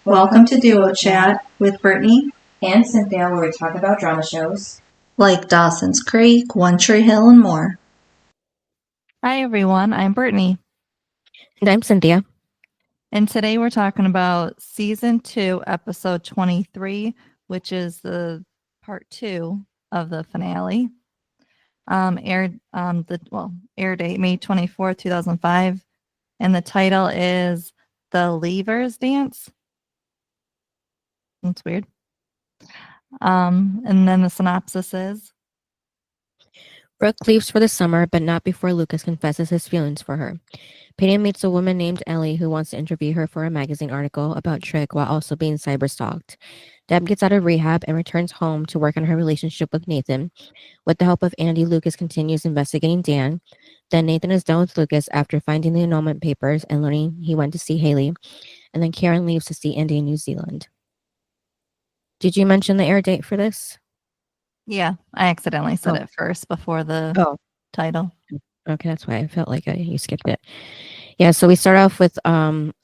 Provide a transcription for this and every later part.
Welcome to Duo Chat with Brittany and Cynthia, where we talk about drama shows like Dawson's Creek, One Tree Hill, and more. Hi, everyone. I'm Brittany. And I'm Cynthia. And today we're talking about Season 2, Episode 23, which is the Part 2 of the finale. Aired air date May 24, 2005. And the title is The Leavers Dance. That's weird. And then the synopsis is Brooke leaves for the summer, but not before Lucas confesses his feelings for her. Peyton meets a woman named Ellie who wants to interview her for a magazine article about Trick while also being cyberstalked. Deb gets out of rehab and returns home to work on her relationship with Nathan. With the help of Andy, Lucas continues investigating Dan. Then Nathan is done with Lucas after finding the annulment papers and learning he went to see Haley. And then Karen leaves to see Andy in New Zealand. Did you mention the air date for this? Yeah, I accidentally said it first before the title. Okay, that's why I felt like you skipped it. Yeah, so we start off with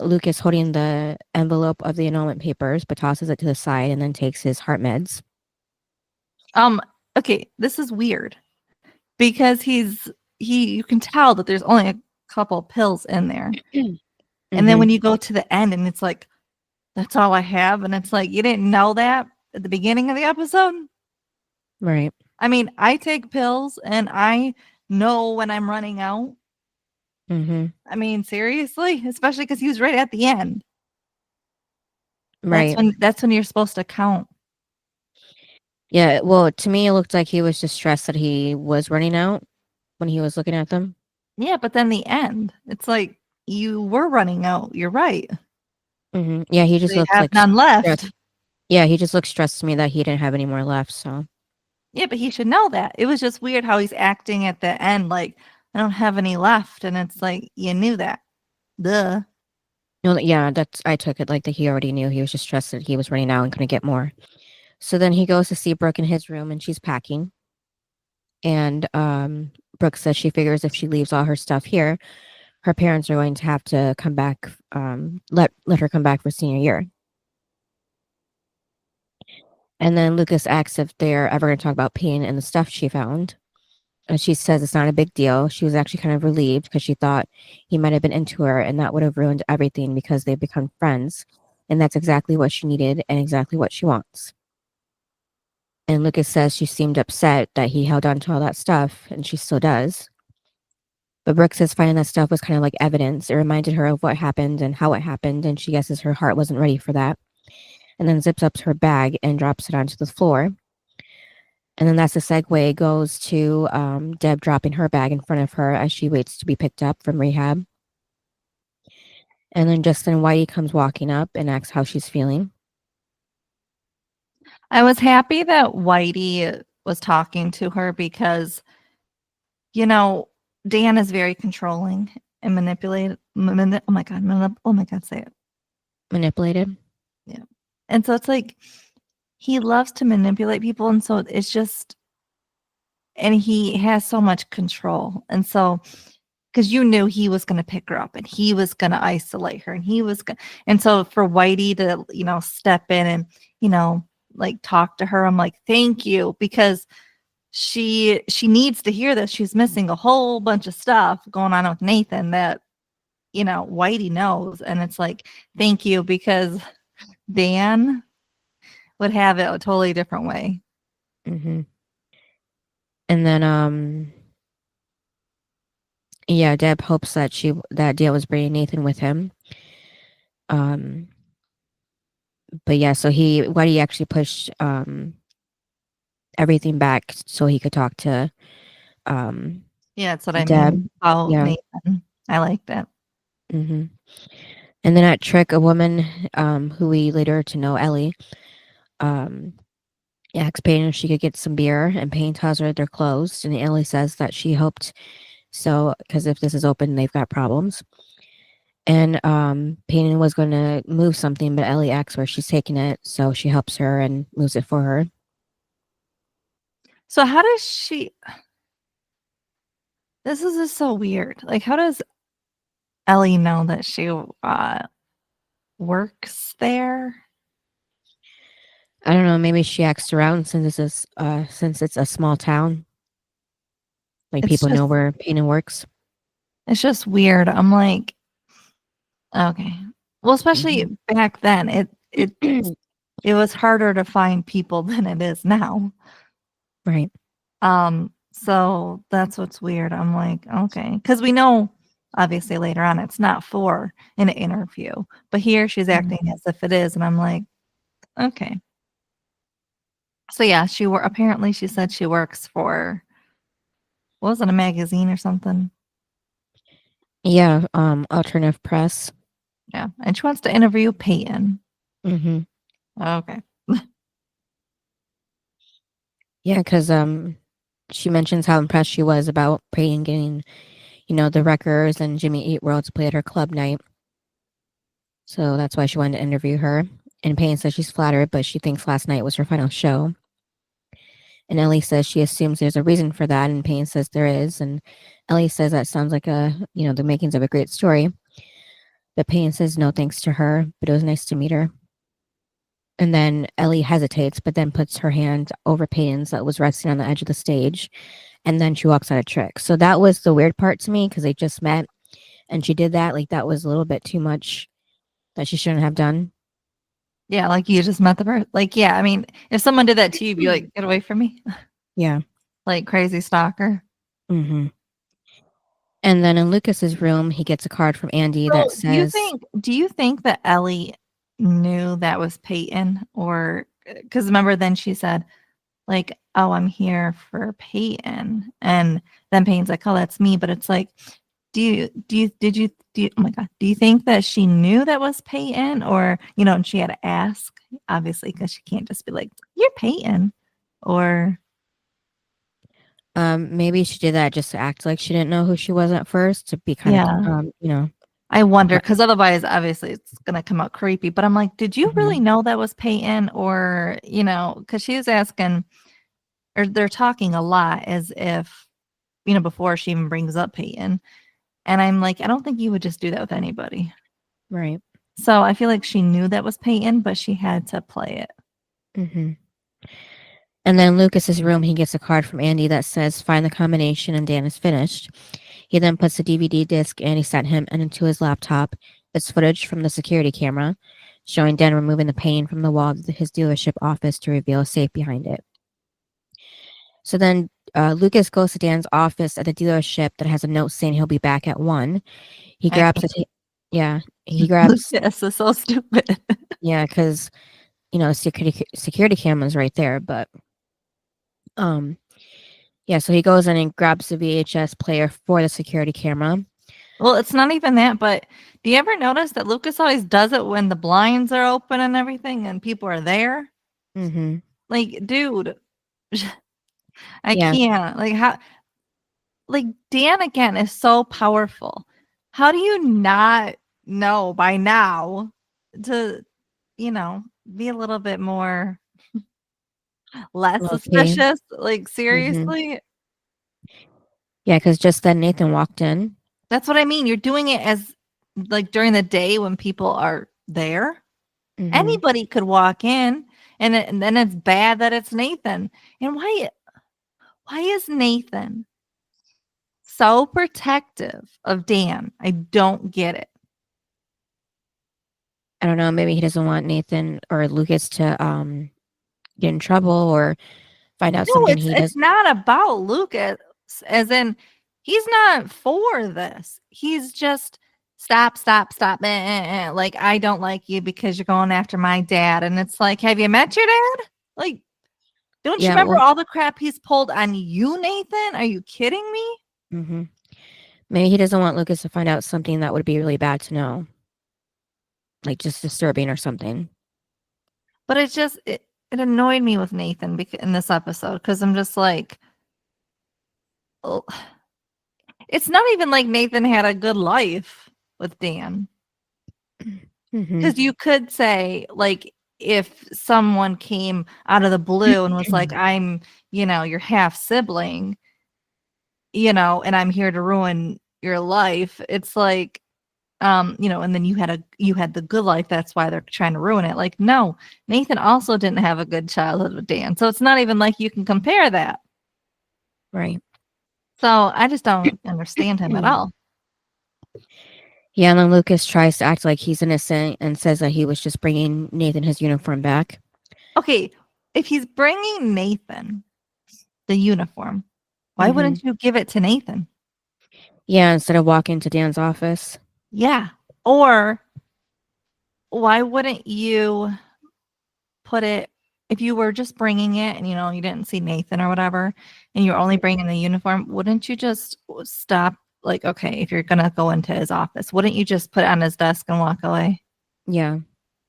Lucas holding the envelope of the annulment papers, but tosses it to the side and then takes his heart meds. Okay, this is weird because you can tell that there's only a couple pills in there. And then when you go to the end and it's like, that's all I have. And it's like, you didn't know that at the beginning of the episode. Right. I mean, I take pills and I know when I'm running out. I mean, seriously, especially because he was right at the end. Right. That's when you're supposed to count. Yeah, well, to me, it looked like he was just stressed that he was running out when he was looking at them. Yeah, but then the end, it's like you were running out. You're right. Yeah, he just looks like none left. Stressed. Yeah, he just looked stressed to me that he didn't have any more left. So. Yeah, but he should know that. It was just weird how he's acting at the end, like I don't have any left, and it's like you knew that. Duh. No, yeah, I took it like that he already knew. He was just stressed that he was running out and couldn't get more. So then he goes to see Brooke in his room, and she's packing. And Brooke says she figures if she leaves all her stuff here, her parents are going to have to come back, let her come back for senior year. And then Lucas asks if they're ever going to talk about Peyton and the stuff she found. And she says it's not a big deal. She was actually kind of relieved because she thought he might have been into her and that would have ruined everything because they've become friends. And that's exactly what she needed and exactly what she wants. And Lucas says she seemed upset that he held on to all that stuff, and she still does. But Brooke says finding that stuff was kind of like evidence. It reminded her of what happened and how it happened, and she guesses her heart wasn't ready for that. And then zips up her bag and drops it onto the floor. And then that's the segue goes to Deb dropping her bag in front of her as she waits to be picked up from rehab. And then just then Whitey comes walking up and asks how she's feeling. I was happy that Whitey was talking to her because, Dan is very controlling and manipulated. Oh my God, say it. Manipulated? Yeah. And so it's like he loves to manipulate people. And so it's just, and he has so much control. And so, because you knew he was going to pick her up and he was going to isolate her and so for Whitey to, step in and, like talk to her, I'm like, thank you, because she needs to hear this. She's missing a whole bunch of stuff going on with Nathan that, Whitey knows. And it's like, thank you, because Dan would have it a totally different way. And then, yeah, Deb hopes that Dale was bringing Nathan with him. But yeah, so Whitey actually pushed everything back so he could talk to Yeah, that's what I Deb. mean. Oh, yeah. Nathan. I like that. And then at Trick, a woman who we later to know, Ellie, asks Peyton if she could get some beer, and Peyton tells her they're closed, and Ellie says that she hoped so, because if this is open, they've got problems. And Peyton was going to move something, but Ellie asks where she's taking it, so she helps her and moves it for her. So how does she... This is just so weird. Like, how does Ellie know that she works there. I don't know. Maybe she acts around since it's a small town. Like It's people know just where Peyton works. it's just weird. I'm like, okay. Well, especially back then, it was harder to find people than it is now. Right. So that's what's weird. I'm like, okay, because we know obviously later on it's not for an interview, but here she's acting as if it is, and I'm like, okay. So yeah, apparently she said she works for, what was it, a magazine or something? Yeah. Alternative press. Yeah, and she wants to interview Peyton. Mm-hmm. Okay. Yeah, because she mentions how impressed she was about Peyton getting, the Wreckers and Jimmy Eat World to play at her club night. So that's why she wanted to interview her. And Payne says she's flattered, but she thinks last night was her final show. And Ellie says she assumes there's a reason for that, and Payne says there is. And Ellie says that sounds like the makings of a great story. But Payne says no thanks to her, but it was nice to meet her. And then Ellie hesitates, but then puts her hand over Payne's that was resting on the edge of the stage. And then she walks out of trick. So that was the weird part to me because they just met and she did that. Like that was a little bit too much that she shouldn't have done. Yeah, like you just met the person. Like, yeah, I mean, if someone did that to you, you'd be like, get away from me. Yeah. Like crazy stalker. Mm-hmm. And then in Lucas's room, he gets a card from Andy that says, do you think that Ellie knew that was Peyton? Or because remember then she said, like, oh, I'm here for Peyton. And then Peyton's like, oh, that's me. But it's like, oh my God, do you think that she knew that was Peyton? Or, and she had to ask, obviously, because she can't just be like, you're Peyton. Or maybe she did that just to act like she didn't know who she was at first to be kind of, I wonder, because otherwise, obviously, it's going to come out creepy. But I'm like, did you really know that was Peyton? Or, because she was asking, or they're talking a lot as if, before she even brings up Peyton. And I'm like, I don't think you would just do that with anybody. Right. So I feel like she knew that was Peyton, but she had to play it. Mm-hmm. And then Lucas's room, he gets a card from Andy that says, find the combination and Dan is finished. He then puts the DVD disc Andy sent him and into his laptop. It's footage from the security camera showing Dan removing the pane from the wall of his dealership office to reveal a safe behind it. So then Lucas goes to Dan's office at the dealership that has a note saying he'll be back at 1. He grabs he grabs. This is so stupid. Yeah, because security camera's right there, but so he goes in and grabs the VHS player for the security camera. Well, it's not even that, but do you ever notice that Lucas always does it when the blinds are open and everything and people are there? Mm-hmm. Like, dude, I can't. Like, how? Like, Dan again is so powerful. How do you not know by now to, be a little bit more less suspicious? Like, seriously? Mm-hmm. Yeah, because just then Nathan walked in. That's what I mean. You're doing it as like during the day when people are there. Mm-hmm. Anybody could walk in, and then it's bad that it's Nathan. And why is Nathan so protective of Dan? I don't get it. I don't know. Maybe he doesn't want Nathan or Lucas to get in trouble or find out something he does. It's not about Lucas, as in he's not for this. He's just stop. Like, I don't like you because you're going after my dad. And it's like, have you met your dad? Like, don't you remember all the crap he's pulled on you, Nathan? Are you kidding me? Mm-hmm. Maybe he doesn't want Lucas to find out something that would be really bad to know. Like just disturbing or something. But it annoyed me with Nathan in this episode because I'm just like, oh, it's not even like Nathan had a good life with Dan. Because you could say, like, if someone came out of the blue and was like, I'm, your half sibling, and I'm here to ruin your life, it's like, and then you had the good life. That's why they're trying to ruin it. Like, no, Nathan also didn't have a good childhood with Dan. So it's not even like you can compare that. Right. So I just don't understand him at all. Yeah, and then Lucas tries to act like he's innocent and says that he was just bringing Nathan his uniform back. Okay, if he's bringing Nathan the uniform, why wouldn't you give it to Nathan? Yeah, instead of walking to Dan's office. Yeah. Or why wouldn't you put it, if you were just bringing it and, you didn't see Nathan or whatever, and you're only bringing the uniform, wouldn't you just stop? Like, okay, if you're going to go into his office, wouldn't you just put it on his desk and walk away? Yeah.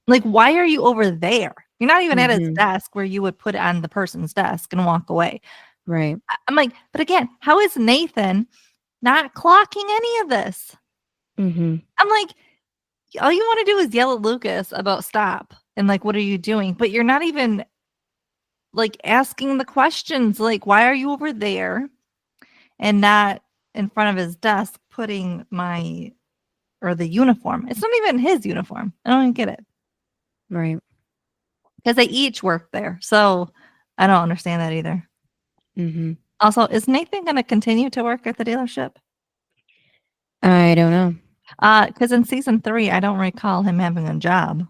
Like, why are you over there? You're not even at his desk where you would put it on the person's desk and walk away. Right. I'm like, but again, how is Nathan not clocking any of this? I'm like, all you want to do is yell at Lucas about stop and like, what are you doing? But you're not even like asking the questions, like, why are you over there and not in front of his desk putting the uniform? It's not even his uniform. I don't even get it. Right. Because they each work there. So I don't understand that either. Also, is Nathan going to continue to work at the dealership? I don't know. Because in season 3, I don't recall him having a job.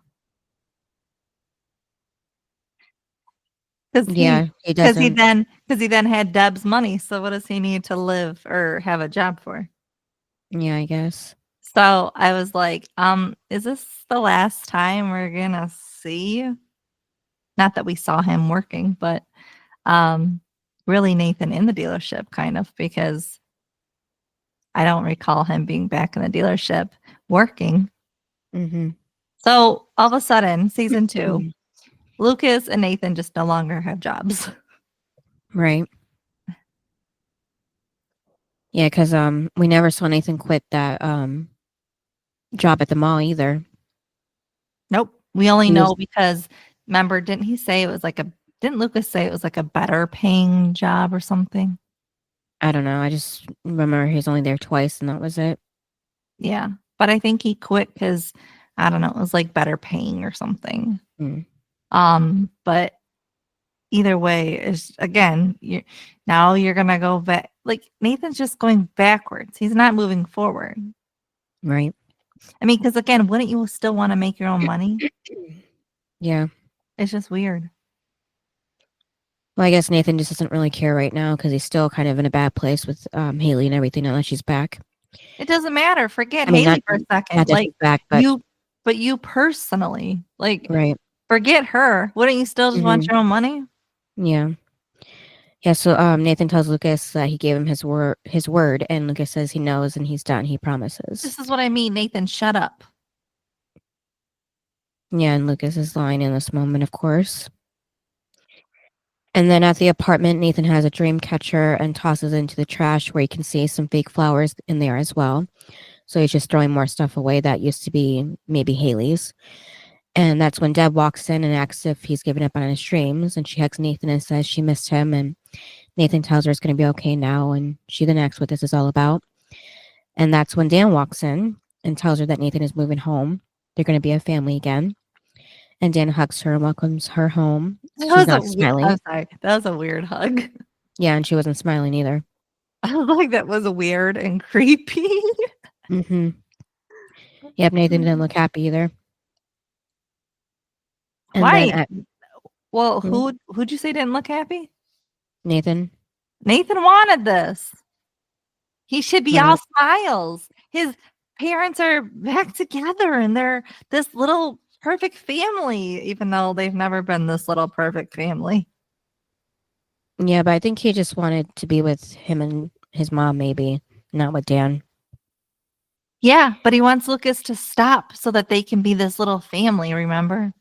Yeah, he doesn't. Because he then had Deb's money. So what does he need to live or have a job for? Yeah, I guess. So I was like, is this the last time we're gonna see? Not that we saw him working, but really Nathan in the dealership, kind of, because I don't recall him being back in the dealership working. So all of a sudden, season 2, Lucas and Nathan just no longer have jobs. Right. Yeah, because we never saw Nathan quit that job at the mall either. Nope. We only know because, remember, didn't Lucas say it was like a better paying job or something? I don't know. I just remember he's only there twice and that was it. Yeah. But I think he quit because, I don't know, it was like better paying or something. But either way, is again, you're gonna go back. Like, Nathan's just going backwards. He's not moving forward. Right. I mean, because again, wouldn't you still want to make your own money? Yeah. It's just weird. Well, I guess Nathan just doesn't really care right now because he's still kind of in a bad place with Haley and everything now that she's back. It doesn't matter. Forget Haley for a second. Not that like she's back, but you personally, like, right. Forget her. Wouldn't you still just want your own money? Yeah. Yeah, so Nathan tells Lucas that he gave him his word, and Lucas says he knows and he's done. He promises. This is what I mean, Nathan, shut up. Yeah, and Lucas is lying in this moment, of course. And then at the apartment, Nathan has a dream catcher and tosses it into the trash where he can see some fake flowers in there as well. So he's just throwing more stuff away that used to be maybe Haley's. And that's when Deb walks in and asks if he's given up on his dreams. And she hugs Nathan and says she missed him. And Nathan tells her it's going to be okay now. And she then asks what this is all about. And that's when Dan walks in and tells her that Nathan is moving home. They're going to be a family again. And Dan hugs her and welcomes her home. She's not smiling. I'm sorry. That was a weird hug. Yeah, and she wasn't smiling either. I was like, that was weird and creepy. Yep, Nathan didn't look happy either. And why? Who'd you say didn't look happy? Nathan. Nathan wanted this. He should be all smiles. His parents are back together and they're this little perfect family, even though they've never been this little perfect family. Yeah, but I think he just wanted to be with him and his mom, maybe, not with Dan. Yeah, but he wants Lucas to stop so that they can be this little family, remember?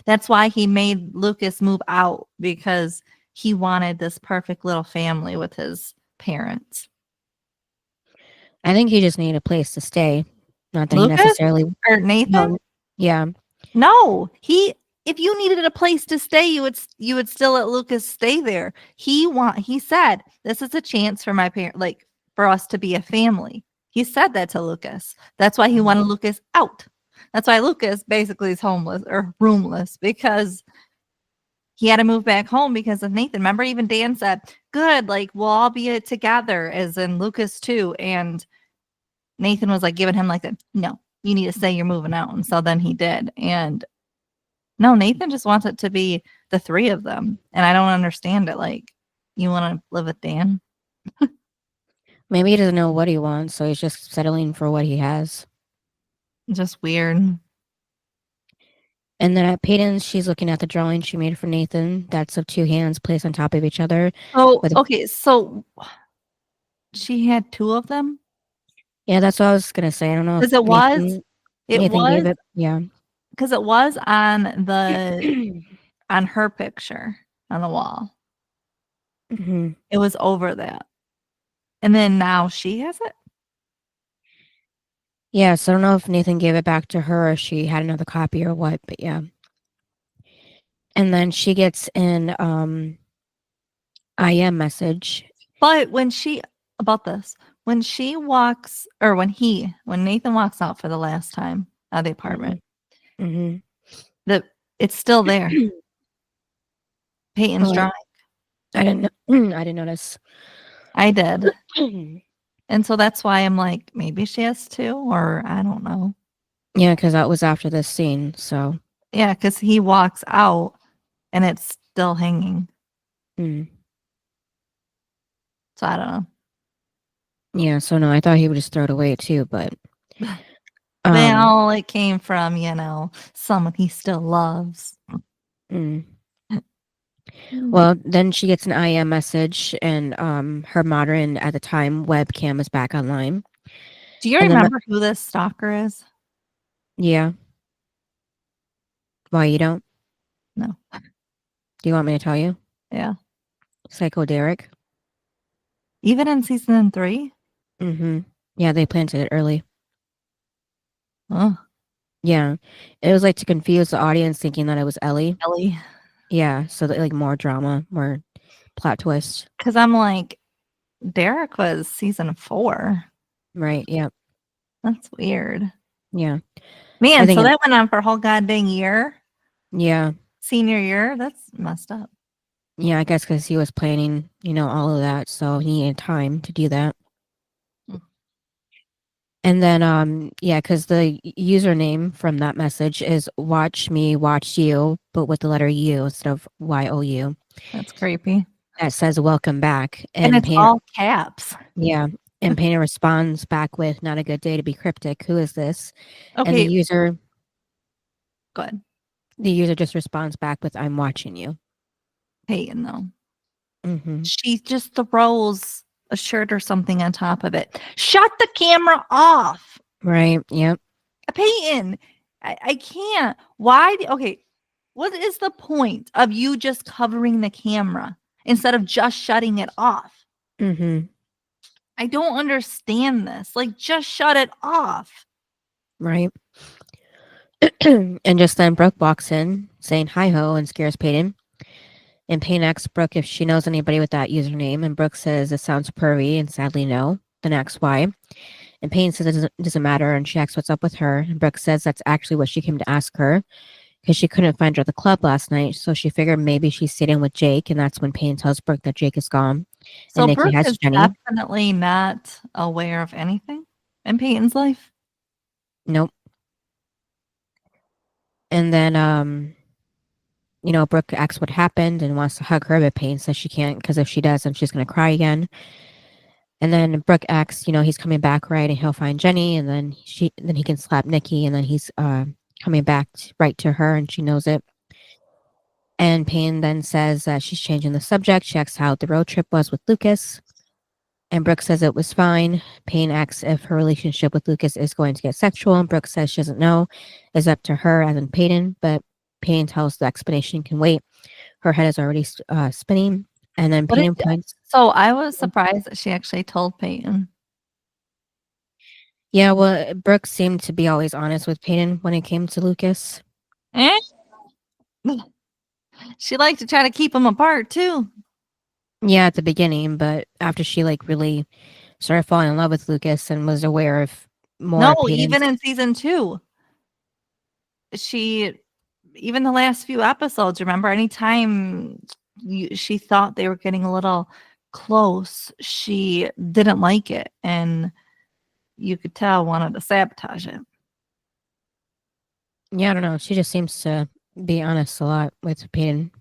That's why he made Lucas move out, because he wanted this perfect little family with his parents. I think he just needed a place to stay. Not that Lucas? he necessarily... Or Nathan? No. Yeah. No, if you needed a place to stay, you would still let Lucas stay there. He said, this is a chance for my parent, like, for us to be a family. He said that to Lucas. That's why he wanted Lucas out. That's why Lucas basically is homeless or roomless, because he had to move back home because of Nathan. Remember, even Dan said, good, like, we'll all be together, as in Lucas too. And Nathan was like giving him like, no, you need to say you're moving out. And so then he did. And no, Nathan just wants it to be the three of them. And I don't understand it. Like, you want to live with Dan? Maybe he doesn't know what he wants, so he's just settling for what he has. Just weird. And then at Peyton's, she's looking at the drawing she made for Nathan. That's of two hands placed on top of each other. Oh, with okay. So she had two of them? Yeah, that's what I was gonna say. I don't know if Because Nathan gave it. Yeah, because it was on the on her picture on the wall. Mhm. It was over that. And then now she has it? Yeah. So I don't know if Nathan gave it back to her or she had another copy or what, but yeah. And then she gets an IM message. But when Nathan walks out for the last time out of the apartment, Mm-hmm. it's still there. Peyton's Oh, drawing. I didn't know. I didn't notice. I did. And so that's why I'm like, maybe she has two, or I don't know. Yeah, because that was after this scene. So Yeah, because he walks out and it's still hanging. mm. So I don't know. Yeah, so no, I thought he would just throw it away too, but Well, it came from, someone he still loves. mm. Well, then she gets an IM message, and her modern at the time webcam is back online. Do you remember who this stalker is? Yeah. Why you don't? No. Do you want me to tell you? Yeah. Psycho Derek. Even in season 3? Mm-hmm. Yeah, they planted it early. Oh, Yeah. It was like to confuse the audience thinking that it was Ellie. Ellie. Yeah, so that like more drama, more plot twist. Because I'm like, Derek was season 4. Right, yeah. That's weird. Yeah. Man, so that went on for a whole goddamn year? Yeah. Senior year? That's messed up. Yeah, I guess because he was planning, all of that, so he needed time to do that. And then, because the username from that message is watch me, watch you, but with the letter U instead of YOU. That's creepy. That says welcome back. And it's all caps. Yeah. And Peyton responds back with not a good day to be cryptic. Who is this? Okay. And the user. Go ahead. The user just responds back with I'm watching you. Peyton, though. Mm-hmm. She just throws a shirt or something on top of it. Shut the camera off. Right. Yep. Peyton, I can't. Why? Okay. What is the point of you just covering the camera instead of just shutting it off? Mm-hmm. I don't understand this. Like, just shut it off. Right. And just then Brooke walks in saying hi-ho and scares Peyton. And Payne asks Brooke if she knows anybody with that username, and Brooke says it sounds pervy, and sadly no. Then asks why. And Payne says it doesn't matter, and she asks what's up with her. And Brooke says that's actually what she came to ask her, because she couldn't find her at the club last night, so she figured maybe she's sitting with Jake, and that's when Payne tells Brooke that Jake is gone. So and Nikki Brooke has is Jenny. definitely not aware of anything in Peyton's life? Nope. And then, Brooke asks what happened and wants to hug her, but Payne says she can't because if she does, then she's going to cry again. And then Brooke asks, he's coming back, right? And he'll find Jenny, and then he can slap Nikki, and then he's coming back right to her, and she knows it. And Payne then says that she's changing the subject. She asks how the road trip was with Lucas. And Brooke says it was fine. Payne asks if her relationship with Lucas is going to get sexual, and Brooke says she doesn't know. It's up to her, as in Peyton, but Payne tells the explanation can wait. Her head is already spinning. And then Peyton points. So I was surprised that she actually told Peyton. Yeah, well, Brooke seemed to be always honest with Peyton when it came to Lucas. She liked to try to keep them apart, too. Yeah, at the beginning, but after she really started falling in love with Lucas and was aware of more No, Peyton's. even in season 2, even the last few episodes, remember, anytime she thought they were getting a little close, she didn't like it, and you could tell wanted to sabotage it. Yeah, I don't know. She just seems to be honest a lot with Peyton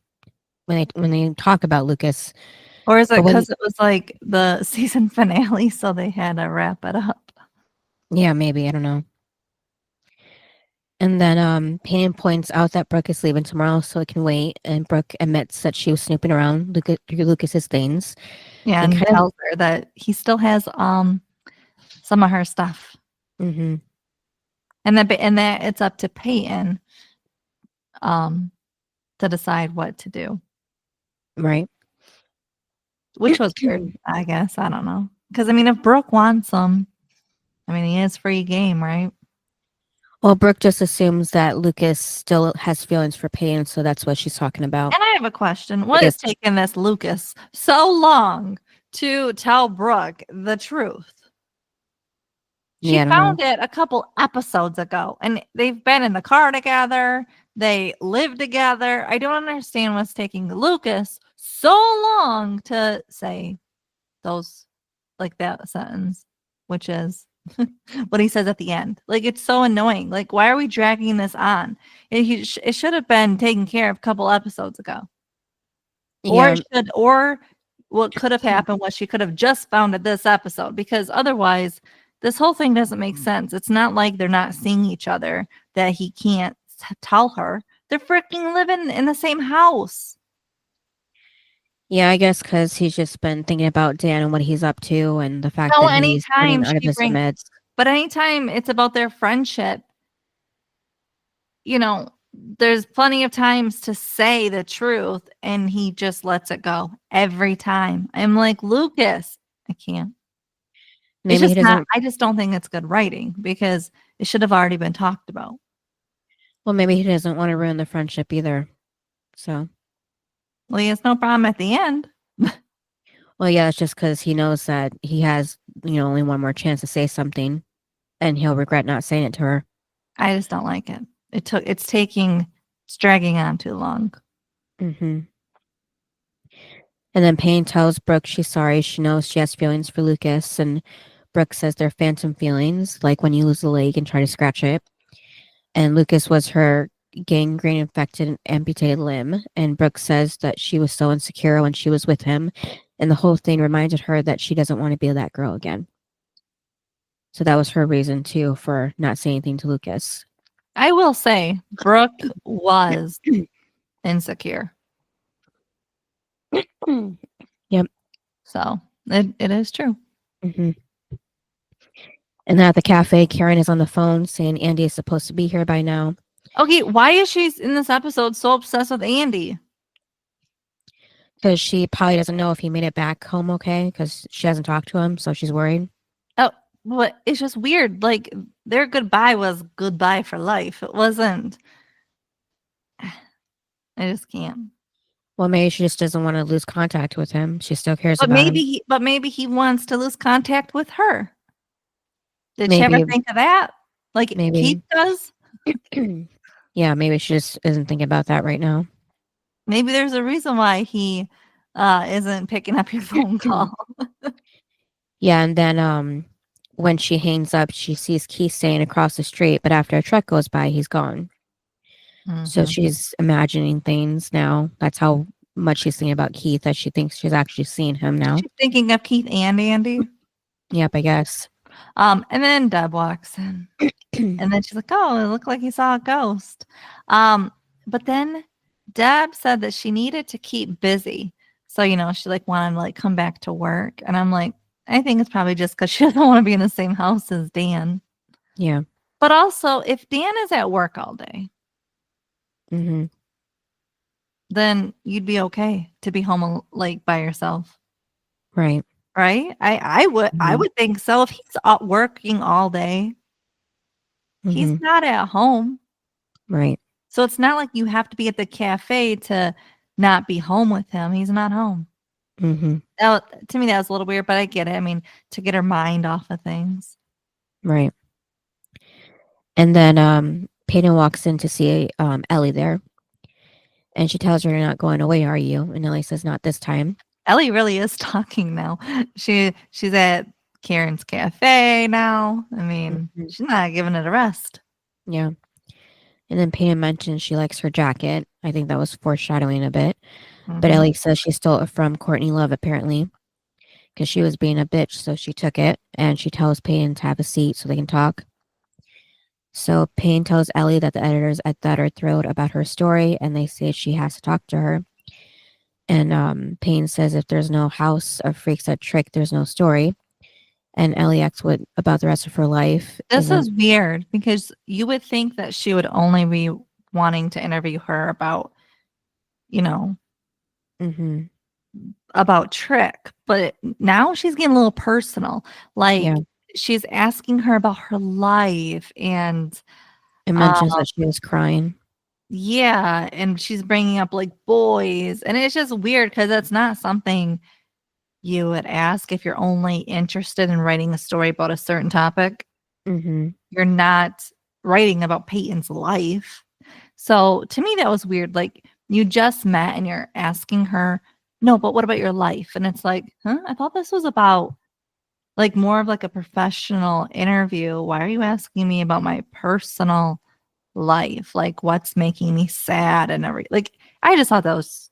when they talk about Lucas. Or is it But when- because it was like the season finale, so they had to wrap it up? Yeah, maybe, I don't know. And then Peyton points out that Brooke is leaving tomorrow, so it can wait. And Brooke admits that she was snooping around Lucas's things. Yeah, And and kind of- tells her that he still has some of her stuff, Mm-hmm. and that it's up to Peyton to decide what to do, Right. which was weird, I guess. I don't know, because I mean, if Brooke wants him, I mean, he is free game, right? Well, Brooke just assumes that Lucas still has feelings for Peyton, so that's what she's talking about. And I have a question: what is taking this Lucas so long to tell Brooke the truth? She Yeah, I don't found know. it a couple episodes ago, and they've been in the car together. They live together. I don't understand what's taking Lucas so long to say those, like that sentence, which is what he says at the end. Like, it's so annoying. Like, why are we dragging this on? It should have been taken care of a couple episodes ago. Yeah. Or what could have happened was she could have just found it this episode, because otherwise this whole thing doesn't make sense. It's not like they're not seeing each other, that he can't tell her. They're freaking living in the same house. Yeah, I guess because he's just been thinking about Dan and what he's up to and the fact No, that he's running anytime out of she his brings, meds. but anytime it's about their friendship, there's plenty of times to say the truth, and he just lets it go every time. I'm like, Lucas, I can't. Maybe he doesn't. I just don't think it's good writing, because it should have already been talked about. Well, maybe he doesn't want to ruin the friendship either. So. Well, he has no problem at the end. Well, yeah, it's just because he knows that he has, only one more chance to say something, and he'll regret not saying it to her. I just don't like it. It's dragging on too long. Mm-hmm. And then Payne tells Brooke she's sorry. She knows she has feelings for Lucas, and Brooke says they're phantom feelings, like when you lose a leg and try to scratch it. And Lucas was her gangrene-infected amputated limb, and Brooke says that she was so insecure when she was with him, and the whole thing reminded her that she doesn't want to be that girl again. So that was her reason, too, for not saying anything to Lucas. I will say, Brooke was insecure. Yep. So it is true. Mm-hmm. And then at the cafe, Karen is on the phone saying Andy is supposed to be here by now. Okay, why is she in this episode so obsessed with Andy? Because she probably doesn't know if he made it back home okay, because she hasn't talked to him, so she's worried. Oh, but it's just weird. Like, their goodbye was goodbye for life. It wasn't. I just can't. Well, maybe she just doesn't want to lose contact with him. She still cares about him. But maybe he wants to lose contact with her. Did she Maybe. ever think of that? Like Maybe. Keith does? Yeah, maybe she just isn't thinking about that right now. Maybe there's a reason why he isn't picking up your phone call. Yeah, and then when she hangs up, she sees Keith staying across the street, but after a truck goes by, he's gone. So she's imagining things now. That's how much she's thinking about Keith, that she thinks she's actually seeing him now. She's thinking of Keith and Andy. Yep, I guess. And then Deb walks in. And then she's like, oh, it looked like he saw a ghost. But then Deb said that she needed to keep busy. So, she wanted to come back to work. And I'm like, I think it's probably just because she doesn't want to be in the same house as Dan. Yeah. But also, if Dan is at work all day, then you'd be okay to be home by yourself. Right. Right? I would think so. If he's working all day, he's not at home. Right. So it's not like you have to be at the cafe to not be home with him. He's not home. Mm-hmm. To me, that was a little weird, but I get it. I mean, to get her mind off of things. Right. And then Peyton walks in to see Ellie there. And she tells her, "You're not going away, are you?" And Ellie says, "Not this time." Ellie really is talking now. She's at Karen's cafe now. I mean, Mhm. she's not giving it a rest. Yeah. And then Peyton mentions she likes her jacket. I think that was foreshadowing a bit. But Mhm. Ellie says she stole it from Courtney Love, apparently, because she was being a bitch, so she took it. And she tells Peyton to have a seat so they can talk. So Payne tells Ellie that the editors at that are thrilled about her story, and they say she has to talk to her. And Payne says if there's no house of freaks that trick, there's no story. And Ellie asks what about the rest of her life. This Isn't is weird because you would think that she would only be wanting to interview her about, you know, mm-hmm. about Trick, but now she's getting a little personal. Like Yeah. she's asking her about her life and It mentions that she was crying. yeah, and she's bringing up like boys, and it's just weird because that's not something you would ask if you're only interested in writing a story about a certain topic. Mm-hmm. You're not writing about Peyton's life. So to me, that was weird. Like you just met and you're asking her, no, but what about your life? And it's like, huh? I thought this was about like more of like a professional interview. Why are you asking me about my personal life? Like what's making me sad and everything? Like I just thought that was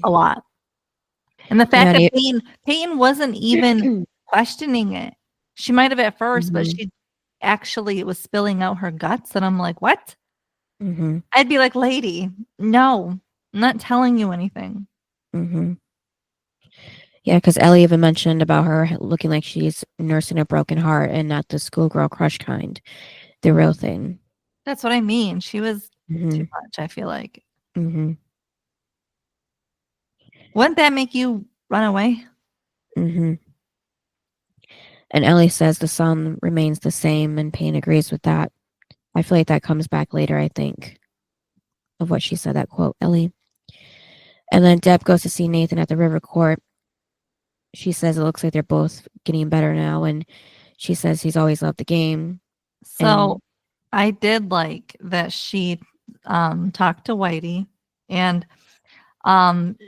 a lot. And the fact Yeah. that Peyton wasn't even questioning it. She might have at first, but Mm-hmm. she actually was spilling out her guts. And I'm like, what? Mm-hmm. I'd be like, lady, no, I'm not telling you anything. Mm-hmm. Yeah, because Ellie even mentioned about her looking like she's nursing a broken heart and not the schoolgirl crush kind, the real thing. That's what I mean. She was Mm-hmm. too much, I feel like. Mm-hmm. Wouldn't that make you run away? Mm-hmm. And Ellie says the sun remains the same, and Payne agrees with that. I feel like that comes back later, I think, of what she said, that quote, Ellie. And then Deb goes to see Nathan at the river court. She says it looks like they're both getting better now, and she says he's always loved the game. So And I did like that she talked to Whitey and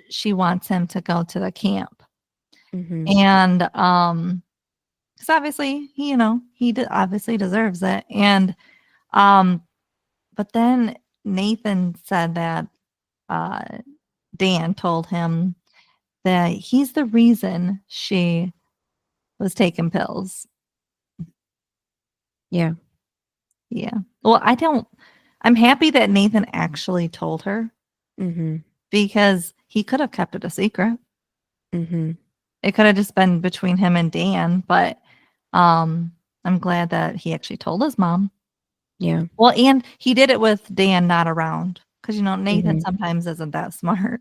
she wants him to go to the camp. mm-hmm, And because obviously he, obviously deserves it. And but then Nathan said that uh Dan told him that he's the reason she was taking pills. yeah, Yeah. Well, I'm happy that Nathan actually told her mm-hmm, because he could have kept it a secret. mm-hmm, It could have just been between him and Dan, but I'm glad that he actually told his mom. yeah, Well, and he did it with Dan not around because Nathan mm-hmm, sometimes isn't that smart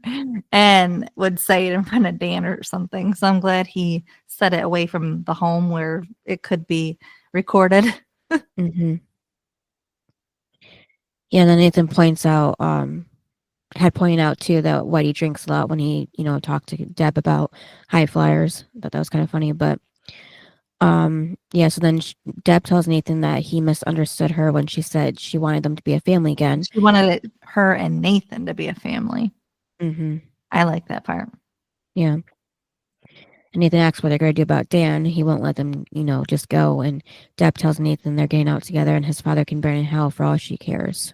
and would say it in front of Dan or something. So I'm glad he said it away from the home where it could be recorded. mm-hmm. Yeah, and then Nathan had pointed out too that Whitey drinks a lot when he, talked to Deb about high flyers. Thought that was kind of funny, but yeah. So then Deb tells Nathan that he misunderstood her when she said she wanted them to be a family again. She wanted her and Nathan to be a family. Mm-hmm. I like that part. Yeah. And Nathan asks what they're going to do about Dan. He won't let them, just go. And Deb tells Nathan they're getting out together and his father can burn in hell for all she cares.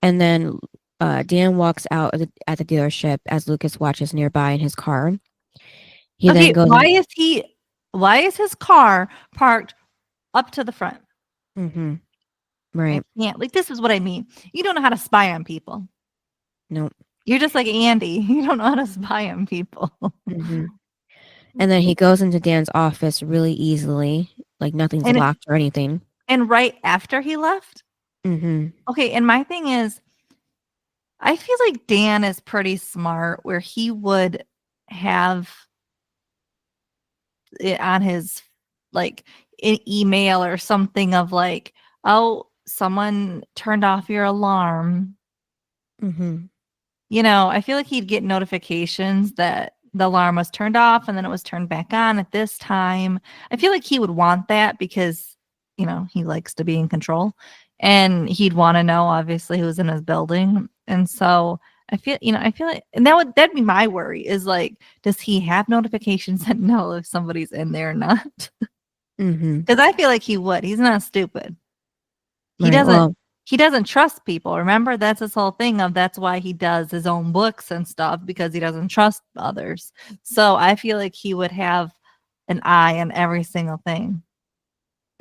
And then Dan walks out at the dealership as Lucas watches nearby in his car. He then Okay, goes. why is his car parked up to the front? Mm-hmm. I Right. can't. Like, this is what I mean. You don't know how to spy on people. Nope. You're just like Andy. You don't know how to spy on people. Mm-hmm. And then he goes into Dan's office really easily, like nothing's And locked or anything. and right after he left. Mm-hmm. Okay, and my thing is, I feel like Dan is pretty smart where he would have it on his like an email or something of like, oh, someone turned off your alarm. Mm-hmm. I feel like he'd get notifications that the alarm was turned off and then it was turned back on at this time. I feel like he would want that because, he likes to be in control and he'd want to know obviously who's in his building. And so I feel like, and that'd be my worry is like, does he have notifications that know if somebody's in there or not? Mm-hmm. Because I feel like he would. He's not stupid. He Right. doesn't. Well, He doesn't trust people. Remember, that's his whole thing of that's why he does his own books and stuff because he doesn't trust others. So I feel like he would have an eye on every single thing.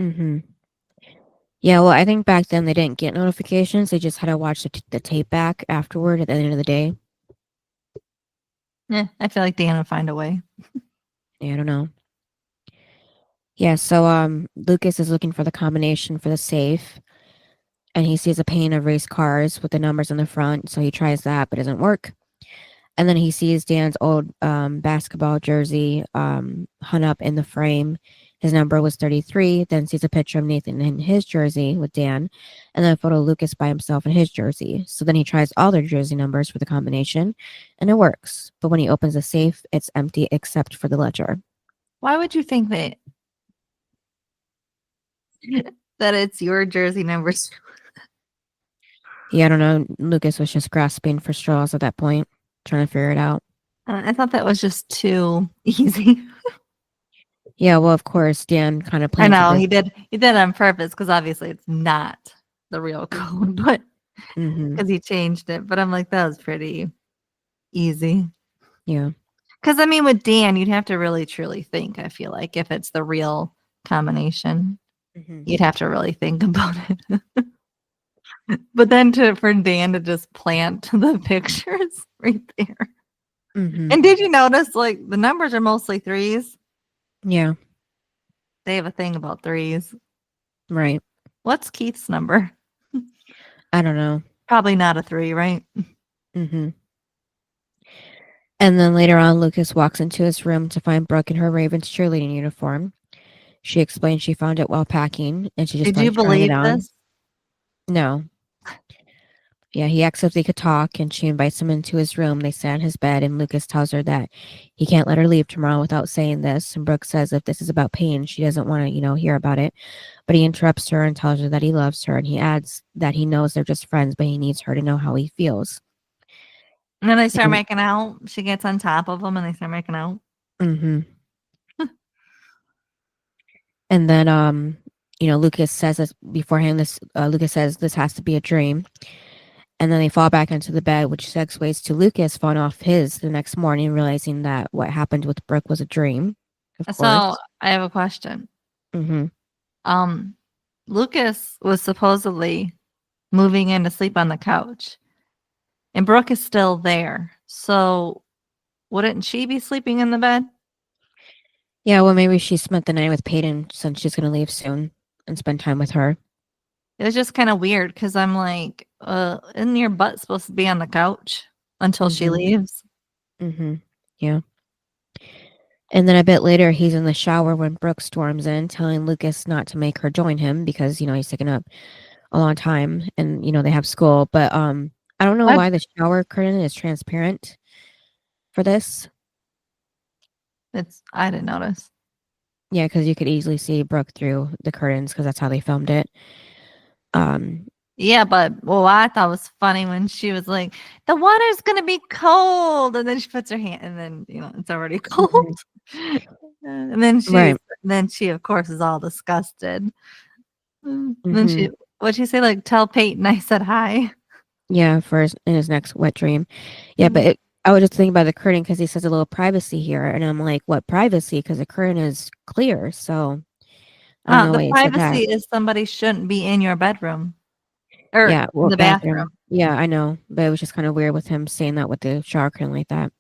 mm-hmm. Yeah, well, I think back then they didn't get notifications. They just had to watch the tape back afterward at the end of the day. Yeah, I feel like Dan would find a way. Yeah, I don't know. Yeah, so Lucas is looking for the combination for the safe, and he sees a pane of race cars with the numbers on the front, so he tries that, but it doesn't work. And then he sees Dan's old basketball jersey hung up in the frame. His number was 33, then sees a picture of Nathan in his jersey with Dan, and then a photo of Lucas by himself in his jersey. So then he tries all their jersey numbers for the combination, and it works. But when he opens the safe, it's empty except for the ledger. Why would you think that it's your jersey numbers? Yeah, I don't know. Lucas was just grasping for straws at that point, trying to figure it out. I thought that was just too easy. Yeah, well, of course, Dan kind of I planted know this. he did it on purpose because obviously it's not the real code, but Mm-hmm. because he changed it. But I'm like, that was pretty easy. Yeah. Because I mean, with Dan, you'd have to really truly think. I feel like if it's the real combination, Mm-hmm. you'd have to really think about it. But then for Dan to just plant the pictures right there. Mm-hmm. And did you notice like the numbers are mostly threes? Yeah. They have a thing about threes. Right. What's Keith's number? I don't know. Probably not a 3, right? Mm-hmm. And then later on, Lucas walks into his room to find Brooke in her Ravens cheerleading uniform. She explains she found it while packing, and she just Did you liked trying it believe on. this? No. Yeah, he asks if they could talk, and she invites him into his room. They sit on his bed, and Lucas tells her that he can't let her leave tomorrow without saying this. And Brooke says if this is about pain, she doesn't want to, hear about it. But he interrupts her and tells her that he loves her, and he adds that he knows they're just friends, but he needs her to know how he feels. And then they start And- making out. She gets on top of him and they start making out. Mm-hmm. And then, Lucas says this beforehand. Lucas says this has to be a dream. And then they fall back into the bed, which segues to Lucas falling off his the next morning, realizing that what happened with Brooke was a dream. Of So course. I have a question. Mm-hmm. Lucas was supposedly moving in to sleep on the couch. And Brooke is still there. So wouldn't she be sleeping in the bed? Yeah, well, maybe she spent the night with Peyton since she's going to leave soon and spend time with her. It was just kind of weird because I'm like, isn't your butt supposed to be on the couch until she Mhm. leaves? Mm-hmm. Yeah. And then a bit later, he's in the shower when Brooke storms in, telling Lucas not to make her join him because, he's taking up a long time and, they have school. But I don't know What? why the shower curtain is transparent for this. I didn't notice. Yeah, because you could easily see Brooke through the curtains because that's how they filmed it. Yeah, but what I thought was funny when she was like, the water's gonna be cold, and then she puts her hand, and then it's already cold. And then she of course is all disgusted. And then what'd she say? Like, tell Peyton I said hi. Yeah, in his next wet dream. Yeah, but I was just thinking about the curtain because he says a little privacy here, and I'm like, what privacy? Because the curtain is clear, so I don't know The why he said that. privacy is somebody shouldn't be in your bedroom or Yeah, well, the bathroom. Yeah, I know, but it was just kind of weird with him saying that with the shower curtain like that.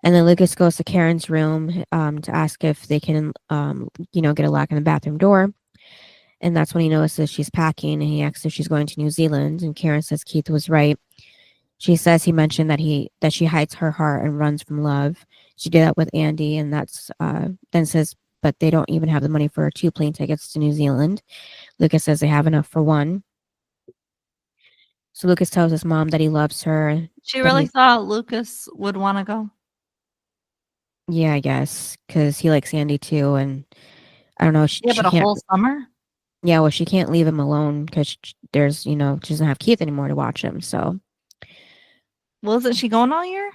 And then Lucas goes to Karen's room to ask if they can, get a lock on the bathroom door. And that's when he notices she's packing, and he asks if she's going to New Zealand. And Karen says Keith was right. She says he mentioned that she hides her heart and runs from love. She did that with Andy, and that's then says, but they don't even have the money for 2 plane tickets to New Zealand. Lucas says they have enough for 1. So Lucas tells his mom that he loves her. She but really he's- thought Lucas would want to go. Yeah, I guess, because he likes Andy too, and I don't know. Yeah, She but a can't. whole summer? Yeah, well, she can't leave him alone because there's, she doesn't have Keith anymore to watch him. So Well, isn't she going all year?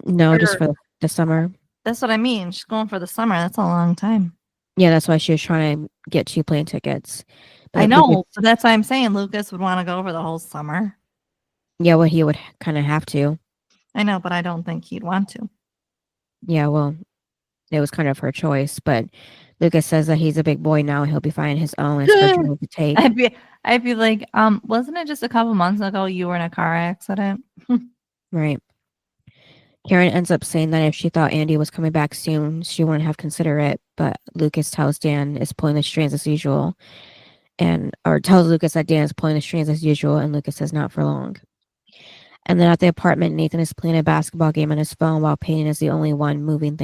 no, just Or- for the summer. That's what I mean. She's going for the summer. That's a long time. Yeah, that's why she was trying to get 2 plane tickets. I But know, Lucas, but that's why I'm saying Lucas would want to go for the whole summer. yeah, well, he would kind of have to. I know, but I don't think he'd want to. Yeah, well, it was kind of her choice, but Lucas says that he's a big boy now. He'll be finding his own. It's her journey to take. I'd be like, wasn't it just a couple months ago you were in a car accident? Right. Karen ends up saying that if she thought Andy was coming back soon, she wouldn't have considered it. But Lucas tells Dan is pulling the strings as usual, or tells Lucas that Dan is pulling the strings as usual, and Lucas says not for long. And then at the apartment, Nathan is playing a basketball game on his phone while Peyton is the only one moving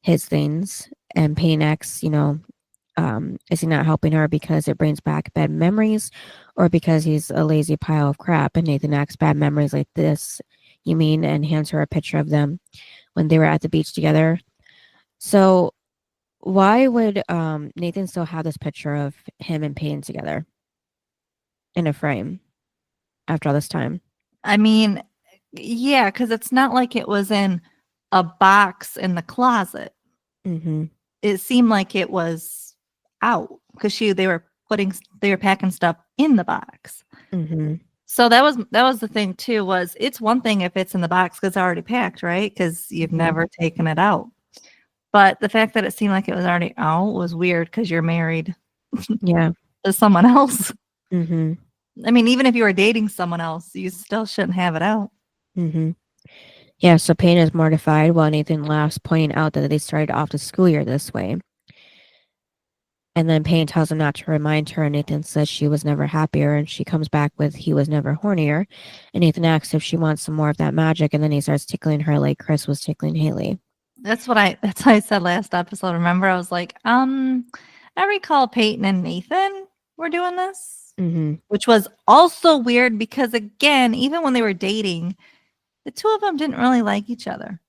his things. And Peyton asks, is he not helping her because it brings back bad memories or because he's a lazy pile of crap? And Nathan asks, bad memories like this, you mean? And hands her a picture of them when they were at the beach together. So why would Nathan still have this picture of him and Peyton together in a frame after all this time? I mean, yeah, because it's not like it was in a box in the closet. Mm-hmm. It seemed like it was out because they were packing stuff in the box. Mm-hmm. So that was the thing too. Was it's one thing if it's in the box because it's already packed, right? Because you've Mhm. never taken it out. But the fact that it seemed like it was already out was weird because you're married Yeah. to someone else. Mm-hmm. I mean, even if you were dating someone else, you still shouldn't have it out. Mm-hmm. Yeah, so Payne is mortified while Nathan laughs, pointing out that they started off the school year this way. And then Payne tells him not to remind her, and Nathan says she was never happier, and she comes back with he was never hornier. And Nathan asks if she wants some more of that magic, and then he starts tickling her like Chris was tickling Haley. That's what I said last episode. Remember, I was like, I recall Peyton and Nathan were doing this, Mm-hmm. which was also weird because again, even when they were dating, the two of them didn't really like each other.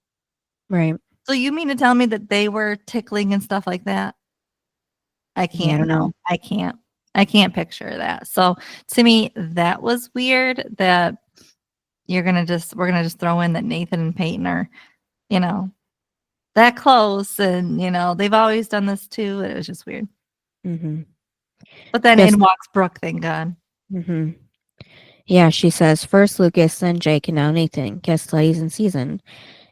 Right. So you mean to tell me that they were tickling and stuff like that? I can't. Yeah, I don't know. I can't picture that. So to me, that was weird that we're gonna just throw in that Nathan and Peyton are, that close, and they've always done this too. It was just weird. Mm-hmm. But then Yes. in walks Brooke, thank God. Mm-hmm. Yeah, she says, first Lucas, then Jake, and now Nathan. Guest studies in season.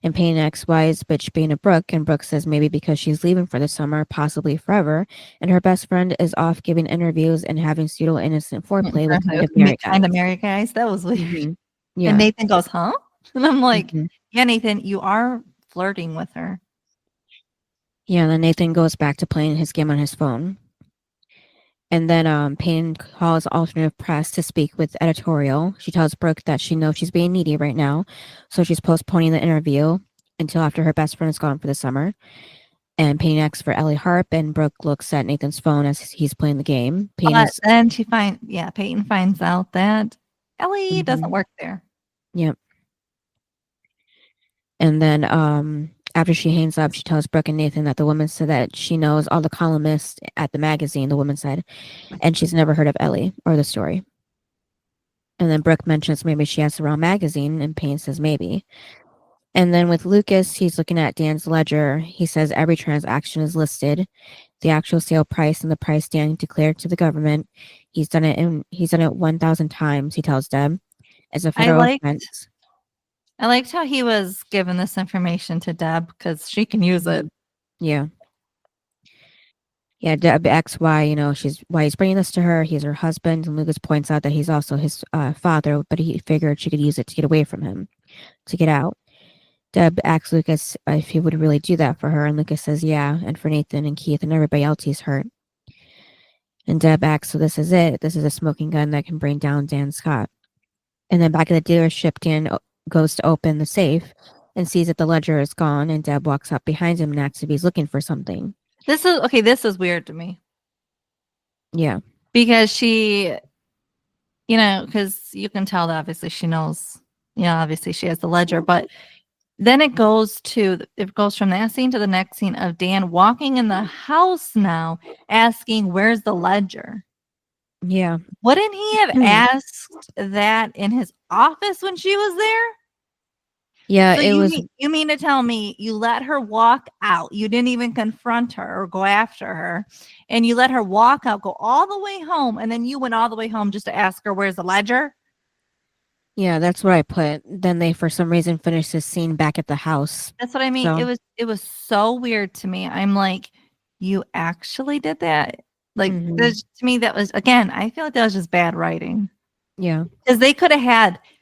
And Payne asks why is bitch being a Brooke, and Brooke says maybe because she's leaving for the summer, possibly forever, and her best friend is off giving interviews and having pseudo innocent foreplay with kind of married guys. Kind of married guys. That was weird. Mm-hmm. Yeah. And Nathan goes, huh? And I'm like, Mhm. yeah, Nathan, you are flirting with her. Yeah, and then Nathan goes back to playing his game on his phone. And then Payne calls alternative press to speak with editorial. She tells Brooke that she knows she's being needy right now, so she's postponing the interview until after her best friend is gone for the summer. And Payne asks for Ellie Harp, and Brooke looks at Nathan's phone as he's playing the game. But then Peyton finds out that Ellie doesn't Mhm. work there. Yep. And then after she hangs up, she tells Brooke and Nathan that the woman said that she knows all the columnists at the magazine, the woman said, and she's never heard of Ellie or the story. And then Brooke mentions maybe she has the wrong magazine, and Payne says maybe. And then with Lucas, he's looking at Dan's ledger. He says every transaction is listed, the actual sale price and the price Dan declared to the government. He's done it 1,000 times, he tells Deb. As a federal offense. I liked how he was giving this information to Deb because she can use it. Yeah. Yeah, Deb asks why, why he's bringing this to her. He's her husband, and Lucas points out that he's also his father, but he figured she could use it to get away from him, to get out. Deb asks Lucas if he would really do that for her, and Lucas says yeah, and for Nathan and Keith and everybody else he's hurt. And Deb asks, so this is it. This is a smoking gun that can bring down Dan Scott. And then back at the dealership, Dan goes to open the safe and sees that the ledger is gone, and Deb walks up behind him and asks if he's looking for something. This is weird to me. Yeah. Because she you know, because you can tell that obviously she knows, you know, obviously she has the ledger, but then it goes from that scene to the next scene of Dan walking in the house now asking, where's the ledger? Yeah. Wouldn't he have asked that in his office when she was there? Yeah, So it was. you mean to tell me you let her walk out? You didn't even confront her or go after her, and you let her walk out, go all the way home, and then you went all the way home just to ask her where's the ledger? Yeah, that's what I put. Then they, for some reason, finished this scene back at the house. That's what I mean. So, It was so weird to me. I'm like, you actually did that? Like, mhm. to me, that was, again, I feel like that was just bad writing. Yeah. Because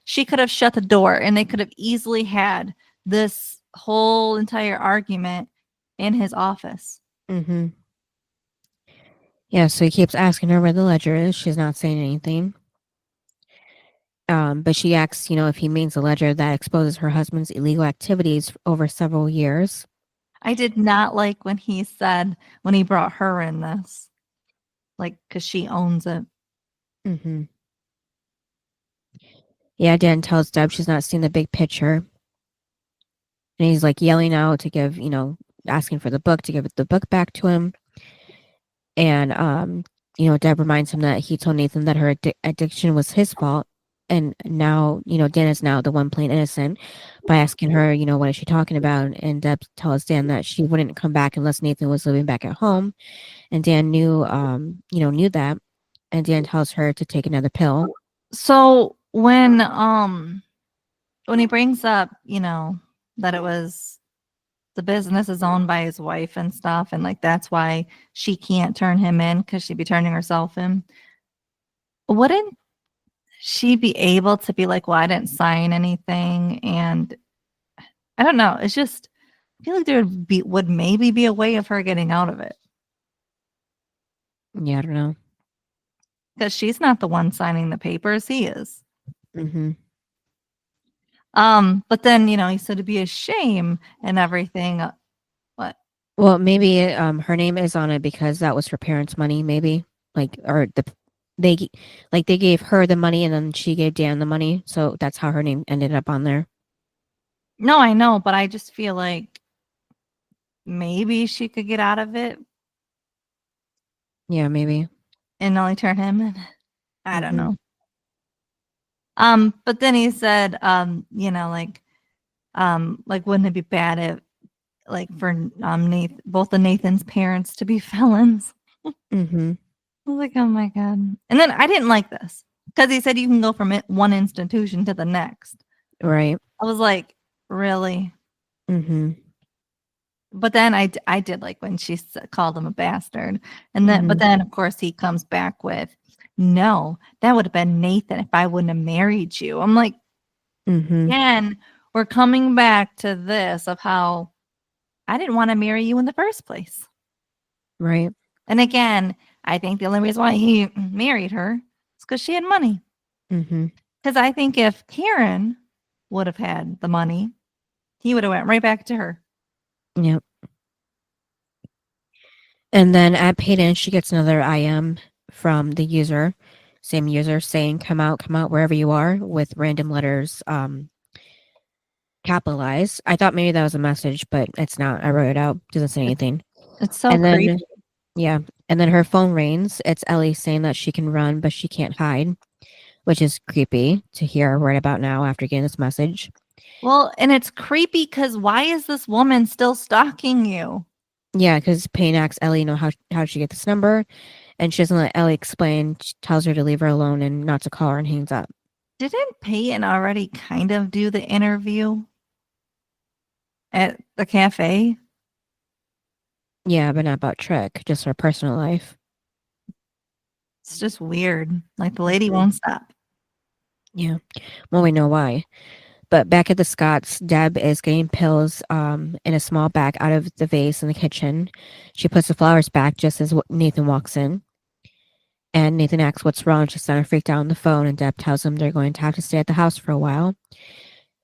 she could have shut the door and they could have easily had this whole entire argument in his office. Mm-hmm. Yeah, so he keeps asking her where the ledger is. She's not saying anything. But she asks, if he means a ledger that exposes her husband's illegal activities over several years. I did not like when he brought her in this. Like, because she owns it. Mm-hmm. Yeah, Dan tells Deb she's not seen the big picture. And he's like yelling out to give, asking for the book, to give the book back to him. And, Deb reminds him that he told Nathan that her addiction was his fault. And now, Dan is now the one playing innocent by asking her, what is she talking about? And Deb tells Dan that she wouldn't come back unless Nathan was living back at home. And Dan knew that. And Dan tells her to take another pill. So when he brings up, that it was the business is owned by his wife and stuff, and like that's why she can't turn him in because she'd be turning herself in. Wouldn't she be able to be like, well, I didn't sign anything? And I don't know. It's just, I feel like there would maybe be a way of her getting out of it. Yeah, I don't know. Because she's not the one signing the papers, he is. Mm-hmm. But then, he said it'd be a shame and everything. What? Well, maybe her name is on it because that was her parents' money, maybe. They gave her the money and then she gave Dan the money, so that's how her name ended up on there. No, I know, but I just feel like maybe she could get out of it. Yeah, maybe. And only turn him in. I don't know. But then he said, wouldn't it be bad if, like, for both of Nathan's parents to be felons? Mm-hmm. I was like, oh my God. And then I didn't like this because he said you can go from one institution to the next. Right. I was like, really? Mm-hmm. But then I did like when she called him a bastard. And then, but then of course he comes back with, no, that would have been Nathan if I wouldn't have married you. I'm like, again, we're coming back to this of how I didn't want to marry you in the first place. Right. And again, I think the only reason why he married her is because she had money. Because I think if Karen would have had the money, he would have went right back to her. Yep. And then at Peyton, she gets another IM from the same user saying, come out wherever you are, with random letters capitalized. I thought maybe that was a message, but it's not. I wrote it out. Doesn't say anything. It's so creepy. Yeah. And then her phone rings. It's Ellie saying that she can run, but she can't hide, which is creepy to hear right about now after getting this message. Well, and it's creepy because why is this woman still stalking you? Yeah, because Payne asks Ellie, how did she get this number? And she doesn't let Ellie explain. She tells her to leave her alone and not to call her and hangs up. Didn't Peyton already kind of do the interview at the cafe? Yeah, but not about Trick, just her personal life. It's just weird. Like the lady won't stop. Yeah. Well, we know why. But back at the Scotts, Deb is getting pills in a small bag out of the vase in the kitchen. She puts the flowers back just as Nathan walks in. And Nathan asks what's wrong. She's kind of freaked out on the phone, and Deb tells him they're going to have to stay at the house for a while.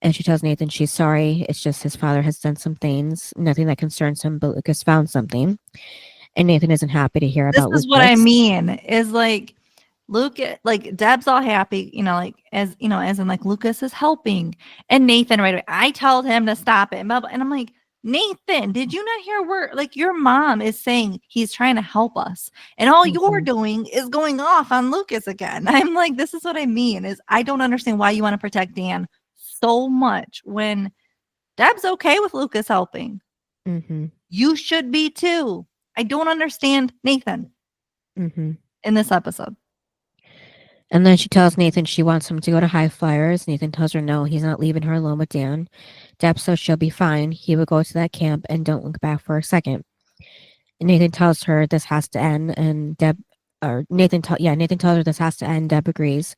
And she tells Nathan she's sorry. It's just his father has done some things, nothing that concerns him, but Lucas found something. And Nathan isn't happy to hear about Lucas. This is what I mean, is like like Deb's all happy, like as in like Lucas is helping, and Nathan right away. I told him to stop it, and I'm like, Nathan, did you not hear where like your mom is saying he's trying to help us, and all you're doing is going off on Lucas again? I'm like, this is what I mean. Is I don't understand why you want to protect Dan so much when Deb's okay with Lucas helping. You should be too. I don't understand Nathan in this episode. And then she tells Nathan she wants him to go to High Flyers. Nathan tells her no, he's not leaving her alone with Dan. Deb says she'll be fine. He would go to that camp and don't look back for a second. And Nathan tells her this has to end, and Nathan tells her this has to end. Deb agrees.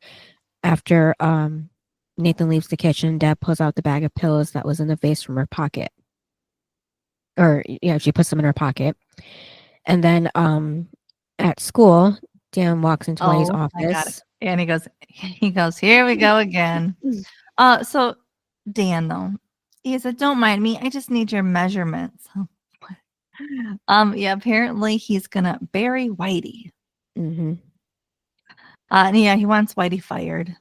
After Nathan leaves the kitchen, Deb pulls out the bag of pills that was in the vase from her pocket. She puts them in her pocket. And then at school, Dan walks into Whitey's office. And he goes, here we go again. So Dan, though, he said, don't mind me. I just need your measurements. Apparently he's going to bury Whitey. And he wants Whitey fired.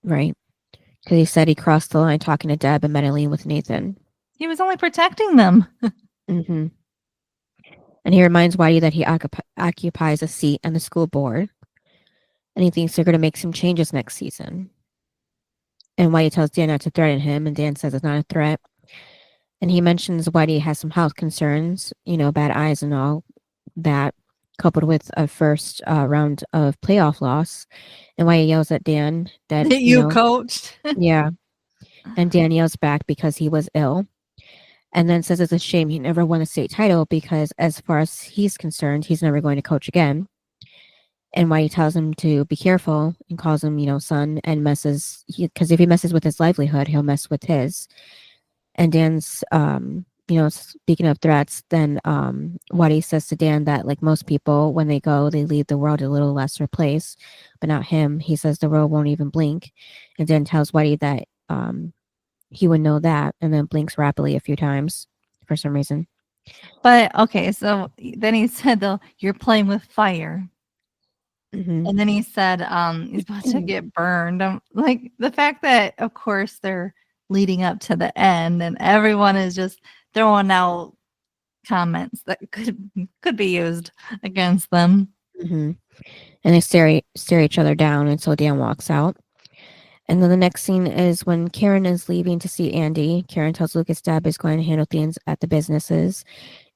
Right. Because he said he crossed the line talking to Deb and meddling with Nathan. He was only protecting them. And he reminds Whitey that he occupies a seat on the school board. And he thinks they're going to make some changes next season. And Whitey tells Dan not to threaten him, and Dan says it's not a threat. And he mentions Whitey has some health concerns, bad eyes and all that, coupled with a first round of playoff loss. And Whitey yells at Dan that you coached. Yeah. And Dan yells back because he was ill. And then says it's a shame he never won a state title because as far as he's concerned, he's never going to coach again. And Whitey tells him to be careful and calls him, son, and because if he messes with his livelihood, he'll mess with his. And Dan's, speaking of threats, then Whitey says to Dan that like most people, when they go, they leave the world a little lesser place, but not him. He says the world won't even blink. And Dan tells Whitey that he would know that, and then blinks rapidly a few times for some reason. But okay, so then he said, though, you're playing with fire. And then he said he's about to get burned. Like the fact that, of course, they're leading up to the end and everyone is just throwing out comments that could be used against them. And they stare each other down until Dan walks out. And then the next scene is when Karen is leaving to see Andy. Karen tells Lucas Deb is going to handle things at the businesses,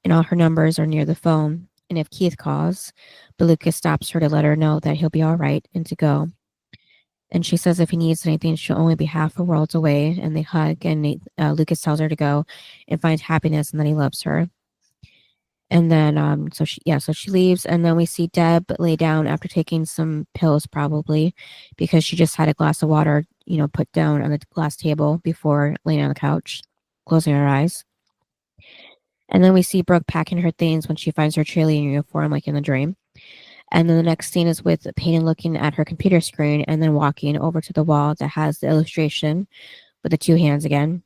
and all her numbers are near the phone. And if Keith calls, but Lucas stops her to let her know that he'll be all right and to go. And she says if he needs anything, she'll only be half a world away. And they hug, and Lucas tells her to go and find happiness and that he loves her. And then, so she leaves, and then we see Deb lay down after taking some pills, probably because she just had a glass of water, put down on the glass table before laying on the couch, closing her eyes. And then we see Brooke packing her things when she finds her cheerleading uniform, like in the dream. And then the next scene is with Peyton looking at her computer screen and then walking over to the wall that has the illustration with the two hands again.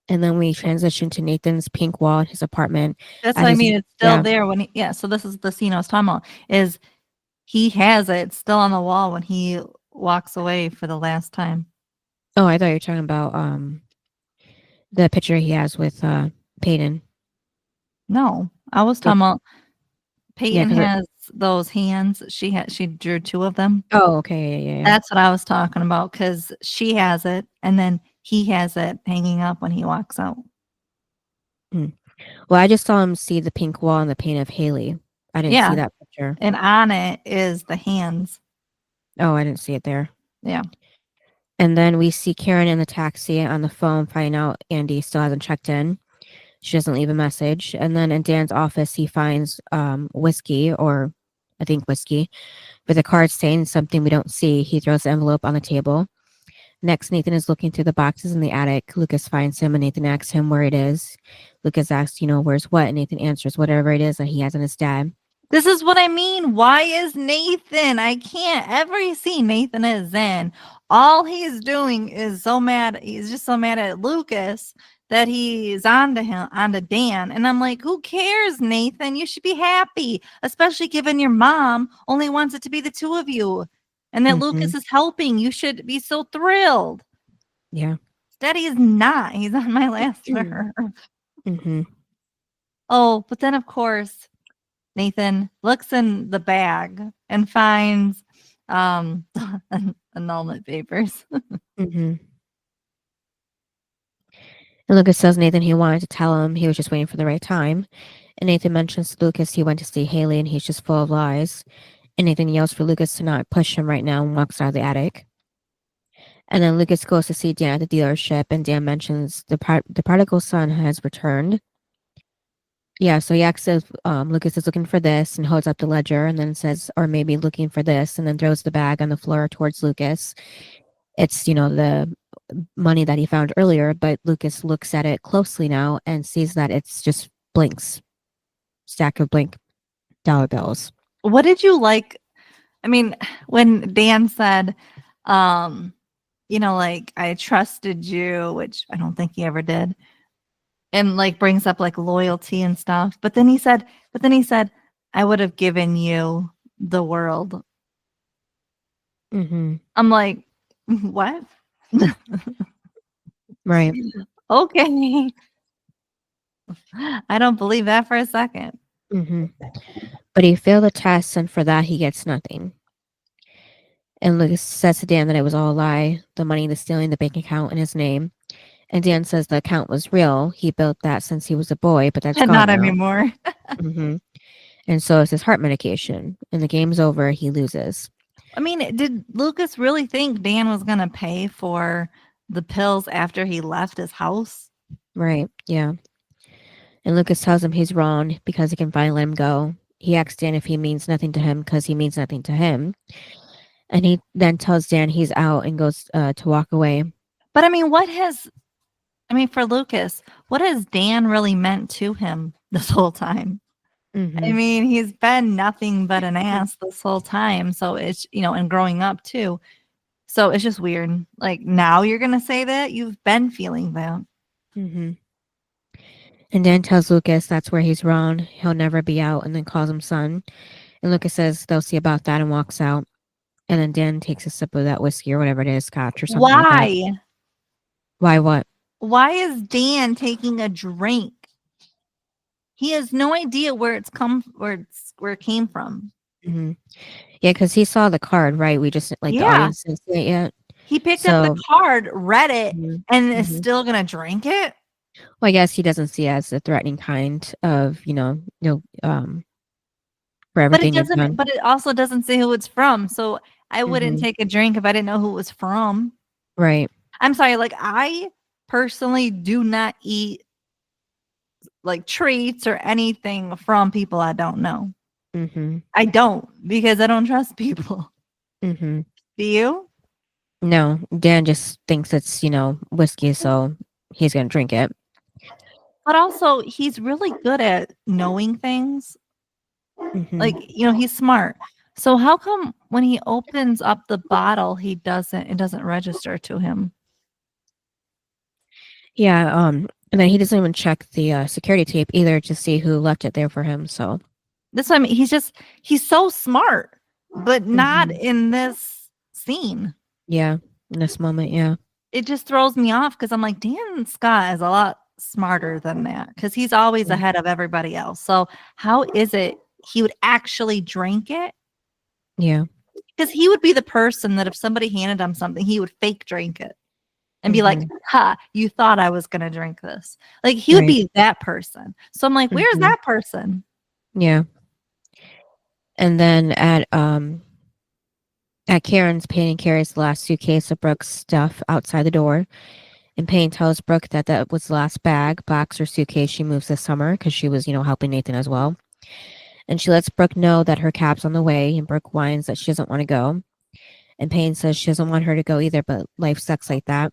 And then we transition to Nathan's pink wall in his apartment. That's what I mean. It's still there when so this is the scene I was talking about, is he has it still on the wall when he walks away for the last time. Oh, I thought you were talking about the picture he has with Peyton. No, I was talking about Peyton has those hands. She drew two of them. Oh, okay. Yeah. That's what I was talking about, because she has it and then he has it hanging up when he walks out. Well, I just saw him see the pink wall and the paint of Haley. I didn't see that picture. And on it is the hands. Oh, I didn't see it there. Yeah. And then we see Karen in the taxi on the phone finding out Andy still hasn't checked in. She doesn't leave a message. And then in Dan's office, he finds whiskey, or I think whiskey, with a card saying something we don't see. He throws the envelope on the table. Next, Nathan is looking through the boxes in the attic. Lucas finds him, and Nathan asks him where it is. Lucas asks, where's what? And Nathan answers whatever it is that he has in his dad. This is what I mean. Why is Nathan? I can't ever see Nathan is in. All he's doing is so mad. He's just so mad at Lucas that he's onto Dan. And I'm like, who cares, Nathan? You should be happy, especially given your mom only wants it to be the two of you. And that Lucas is helping. You should be so thrilled. Yeah. Daddy is not. He's on my last nerve. Oh, but then of course, Nathan looks in the bag and finds annulment papers. And Lucas tells Nathan he wanted to tell him, he was just waiting for the right time. And Nathan mentions to Lucas he went to see Haley and he's just full of lies. And Nathan yells for Lucas to not push him right now and walks out of the attic. And then Lucas goes to see Dan at the dealership, and Dan mentions the prodigal son has returned. Yeah, so he asks if Lucas is looking for this and holds up the ledger and then says, or maybe looking for this, and then throws the bag on the floor towards Lucas. It's, the money that he found earlier, but Lucas looks at it closely now and sees that it's just stack of blank dollar bills. What did you like? I mean, when Dan said, like, I trusted you, which I don't think he ever did, and like brings up like loyalty and stuff. But then he said, I would have given you the world. I'm like, what? Right. Okay. I don't believe that for a second. But he failed the test, and for that he gets nothing. And Lucas says to Dan that it was all a lie, the money, the stealing, the bank account in his name. And Dan says the account was real. He built that since he was a boy, but that's gone not now. anymore. And so is his heart medication. And the game's over. He loses. I mean, did Lucas really think Dan was going to pay for the pills after he left his house? Right. Yeah. And Lucas tells him he's wrong because he can finally let him go. He asks Dan if he means nothing to him because he means nothing to him. And he then tells Dan he's out and goes to walk away. But I mean, for Lucas, what has Dan really meant to him this whole time? I mean, he's been nothing but an ass this whole time. So it's, and growing up too. So it's just weird. Like, now you're going to say that? You've been feeling that. And Dan tells Lucas that's where he's wrong. He'll never be out, and then calls him son. And Lucas says they'll see about that and walks out. And then Dan takes a sip of that whiskey or whatever it is, scotch or something. Why? Like that. Why what? Why is Dan taking a drink? He has no idea where it came from. Yeah, because he saw the card, right? We just the audience didn't see it yet. He picked up the card, read it, and is still gonna drink it. Well, I guess he doesn't see it as the threatening kind of, for everything. But it also doesn't say who it's from. So I wouldn't take a drink if I didn't know who it was from. Right. I'm sorry. Like, I personally do not eat like treats or anything from people I don't know. I don't, because I don't trust people. Do you? No, Dan just thinks it's, whiskey, so he's going to drink it. But also, he's really good at knowing things. Like, he's smart. So how come when he opens up the bottle, it doesn't register to him? Yeah, and then he doesn't even check the security tape either to see who left it there for him. So that's what I mean. He's so smart, but not in this scene. Yeah, in this moment, yeah. It just throws me off because I'm like, Dan Scott is a lot smarter than that because he's always ahead of everybody else. So how is it he would actually drink it? Yeah. Because he would be the person that if somebody handed him something, he would fake drink it and be like, ha, you thought I was going to drink this. Like, he would be that person. So I'm like, where's that person? Yeah. And then at Karen's, Peyton carries the last suitcase of Brooke's stuff outside the door. And Peyton tells Brooke that was the last bag, box, or suitcase she moves this summer because she was, helping Nathan as well. And she lets Brooke know that her cab's on the way, and Brooke whines that she doesn't want to go. And Peyton says she doesn't want her to go either, but life sucks like that.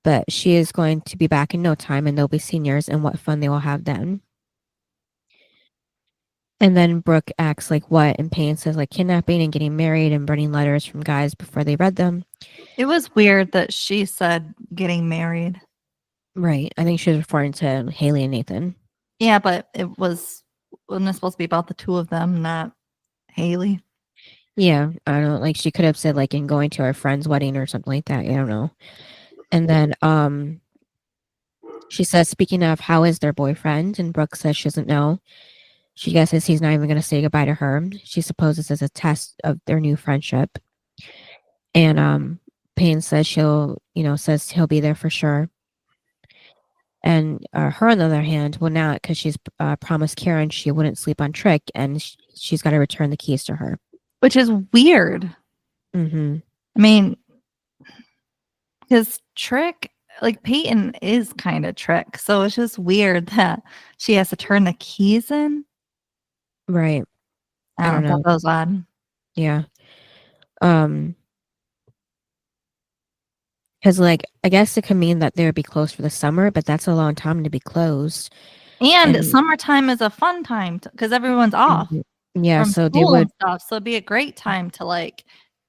But she is going to be back in no time, and they'll be seniors, and what fun they will have then. And then Brooke acts like what? And Peyton says like kidnapping and getting married and burning letters from guys before they read them. It was weird that she said getting married. Right. I think she was referring to Haley and Nathan. Yeah, but wasn't it supposed to be about the two of them, not Haley? Yeah, I don't know. Like she could have said like in going to her friend's wedding or something like that. I don't know. And then she says, speaking of, how is their boyfriend? And Brooke says she doesn't know. She guesses he's not even going to say goodbye to her. She supposes it's a test of their new friendship. And Payne says says he'll be there for sure. And her, on the other hand, will not, because she's promised Karen she wouldn't sleep on Trick, and she's got to return the keys to her. Which is weird. Mm-hmm. I mean, because Trick, like Peyton is kind of Trick. So it's just weird that she has to turn the keys in. Right. I don't know. That was odd. Yeah. Because, like, I guess it could mean that they would be closed for the summer, but that's a long time to be closed. And summertime is a fun time because everyone's off. Yeah, from so school they would. And stuff. So it'd be a great time to like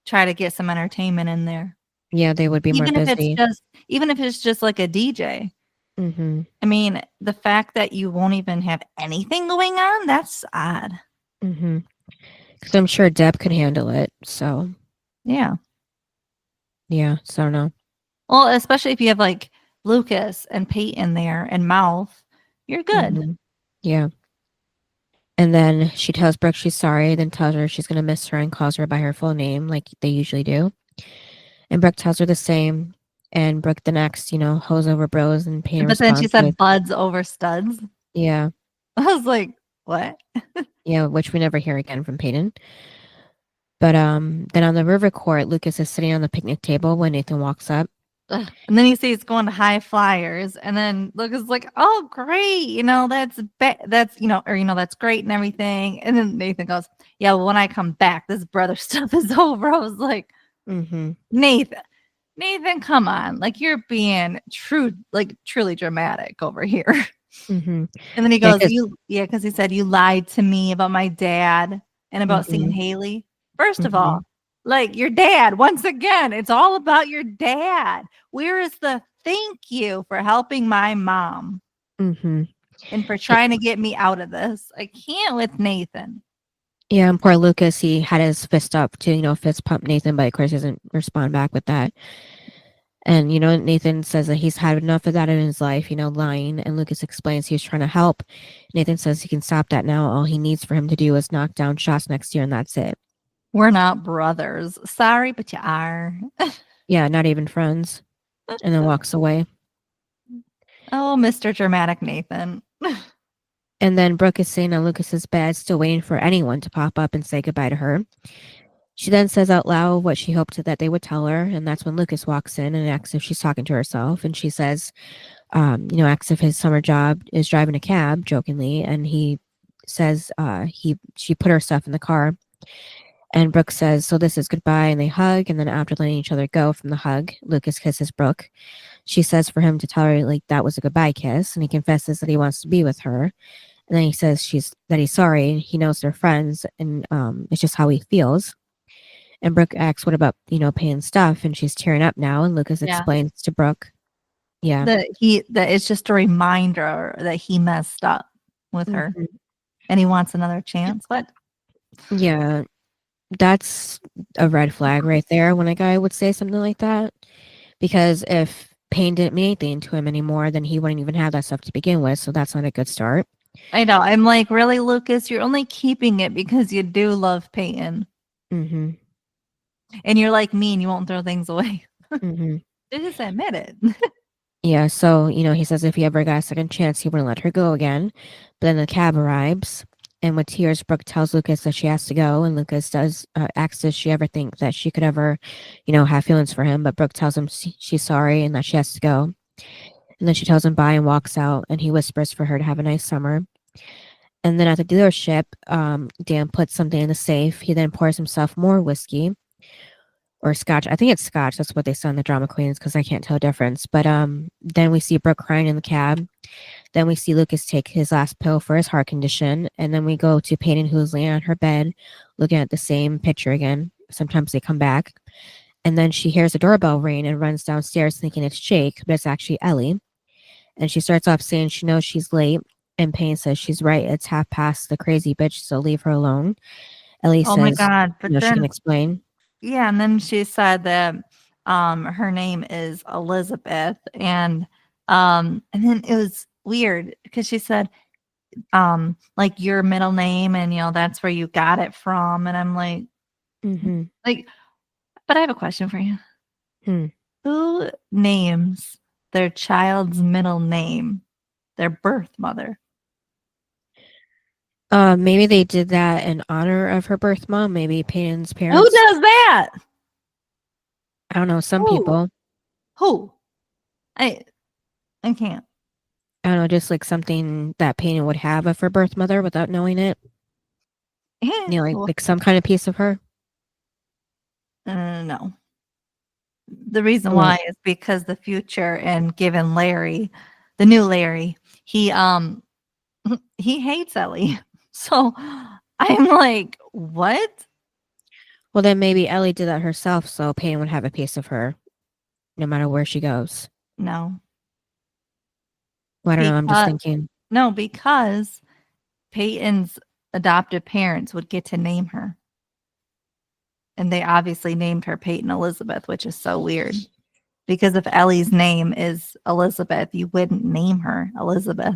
try to get some entertainment in there. Yeah, they would be more busy. Even if it's just like a DJ. Mm-hmm. I mean, the fact that you won't even have anything going on, that's odd. Mm-hmm. Because I'm sure Deb could handle it. So yeah. So I don't know. Well, especially if you have like Lucas and Peyton there and Mouth, you're good. Mm-hmm. Yeah. And then she tells Brooke she's sorry, then tells her she's going to miss her and calls her by her full name like they usually do. And Brooke tells her the same. And Brooke the next, hoes over bros and Payne But then she said buds over studs. Yeah. I was like, what? Yeah, which we never hear again from Peyton. But then on the river court, Lucas is sitting on the picnic table when Nathan walks up. And then he sees going to High Flyers, and then Lucas is like, "Oh, great! That's that's great and everything." And then Nathan goes, "Yeah, well, when I come back, this brother stuff is over." I was like, Nathan, come on! Like you're being truly dramatic over here." Mm-hmm. And then he goes, because he said you lied to me about my dad and about seeing Haley. First of all, like your dad, once again, it's all about your dad. Where is the thank you for helping my mom and for trying to get me out of this? I can't with Nathan. Yeah, and poor Lucas, he had his fist up to, fist pump Nathan, but of course he doesn't respond back with that. And, Nathan says that he's had enough of that in his life, lying. And Lucas explains he's trying to help. Nathan says he can stop that now. All he needs for him to do is knock down shots next year, and that's it. We're not brothers. Sorry, but you are. Yeah, not even friends. And then walks away. Oh, Mr. Dramatic Nathan. And then Brooke is sitting on Lucas's bed, still waiting for anyone to pop up and say goodbye to her. She then says out loud what she hoped that they would tell her, and that's when Lucas walks in and asks if she's talking to herself. And she says, asks if his summer job is driving a cab, jokingly, and he says she put her stuff in the car. And Brooke says, so this is goodbye, and they hug, and then after letting each other go from the hug, Lucas kisses Brooke. She says for him to tell her like that was a goodbye kiss, and he confesses that he wants to be with her. And then he says that he's sorry, he knows they're friends, and it's just how he feels. And Brooke asks, what about, Payne's stuff? And she's tearing up now, and Lucas explains to Brooke, that it's just a reminder that he messed up with her, and he wants another chance. But yeah, that's a red flag right there when a guy would say something like that. Because if Payne didn't mean anything to him anymore, then he wouldn't even have that stuff to begin with. So that's not a good start. I know. I'm like, really, Lucas? You're only keeping it because you do love Peyton. Mm-hmm. And you're like me and you won't throw things away. Mm-hmm. Just admit it. Yeah, so, he says if he ever got a second chance, he wouldn't let her go again. But then the cab arrives. And with tears, Brooke tells Lucas that she has to go, and Lucas asks does she ever think that she could ever, have feelings for him. But Brooke tells him she's sorry and that she has to go. And then she tells him bye and walks out, and he whispers for her to have a nice summer. And then at the dealership, Dan puts something in the safe. He then pours himself more whiskey or scotch. I think it's scotch. That's what they say in the drama queens because I can't tell a difference. But then we see Brooke crying in the cab. Then we see Lucas take his last pill for his heart condition. And then we go to Peyton, who's laying on her bed, looking at the same picture again. Sometimes they come back. And then she hears a doorbell ring and runs downstairs thinking it's Jake, but it's actually Ellie. And she starts off saying she knows she's late. And Payne says she's right. It's 1/2 past the crazy bitch, so leave her alone. Ellie Oh my says, God. But she can then, explain. yeah. And then she said that her name is Elizabeth. And then it was weird because she said, like your middle name and, that's where you got it from. And I'm like, Mm-hmm. but I have a question for you. Hmm. Who names their child's middle name their birth mother? Maybe they did that in honor of her birth mom. Maybe Payne's Who parents. does that? I don't know. Some Who? people. Who? I I can't. I don't know. Just like something that Payne would have of her birth mother without knowing it. Well, Like some kind of piece of her. no. The reason Well, why is because the future and given Larry, the new Larry, he hates Ellie. So I'm like, what? well, then maybe Ellie did that herself, so Payne would have a piece of her, no matter where she goes. No. Well, I don't know. I'm just Because thinking. no, because Peyton's adoptive parents would get to name her. And they obviously named her Peyton Elizabeth, which is so weird. Because if Ellie's name is Elizabeth, you wouldn't name her Elizabeth.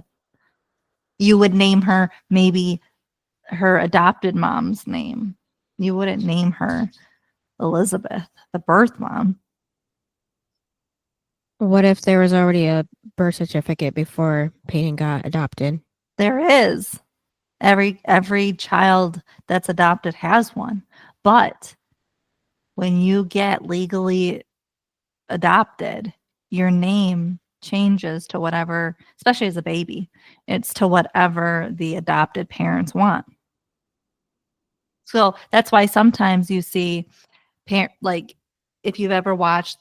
You would name her maybe her adopted mom's name. You wouldn't name her Elizabeth, the birth mom. What if there was already a birth certificate before Payne got adopted? There is. Every child that's adopted has one. But when you get legally adopted, your name changes to whatever, especially as a baby, it's to whatever the adopted parents want. So that's why sometimes you see like if you've ever watched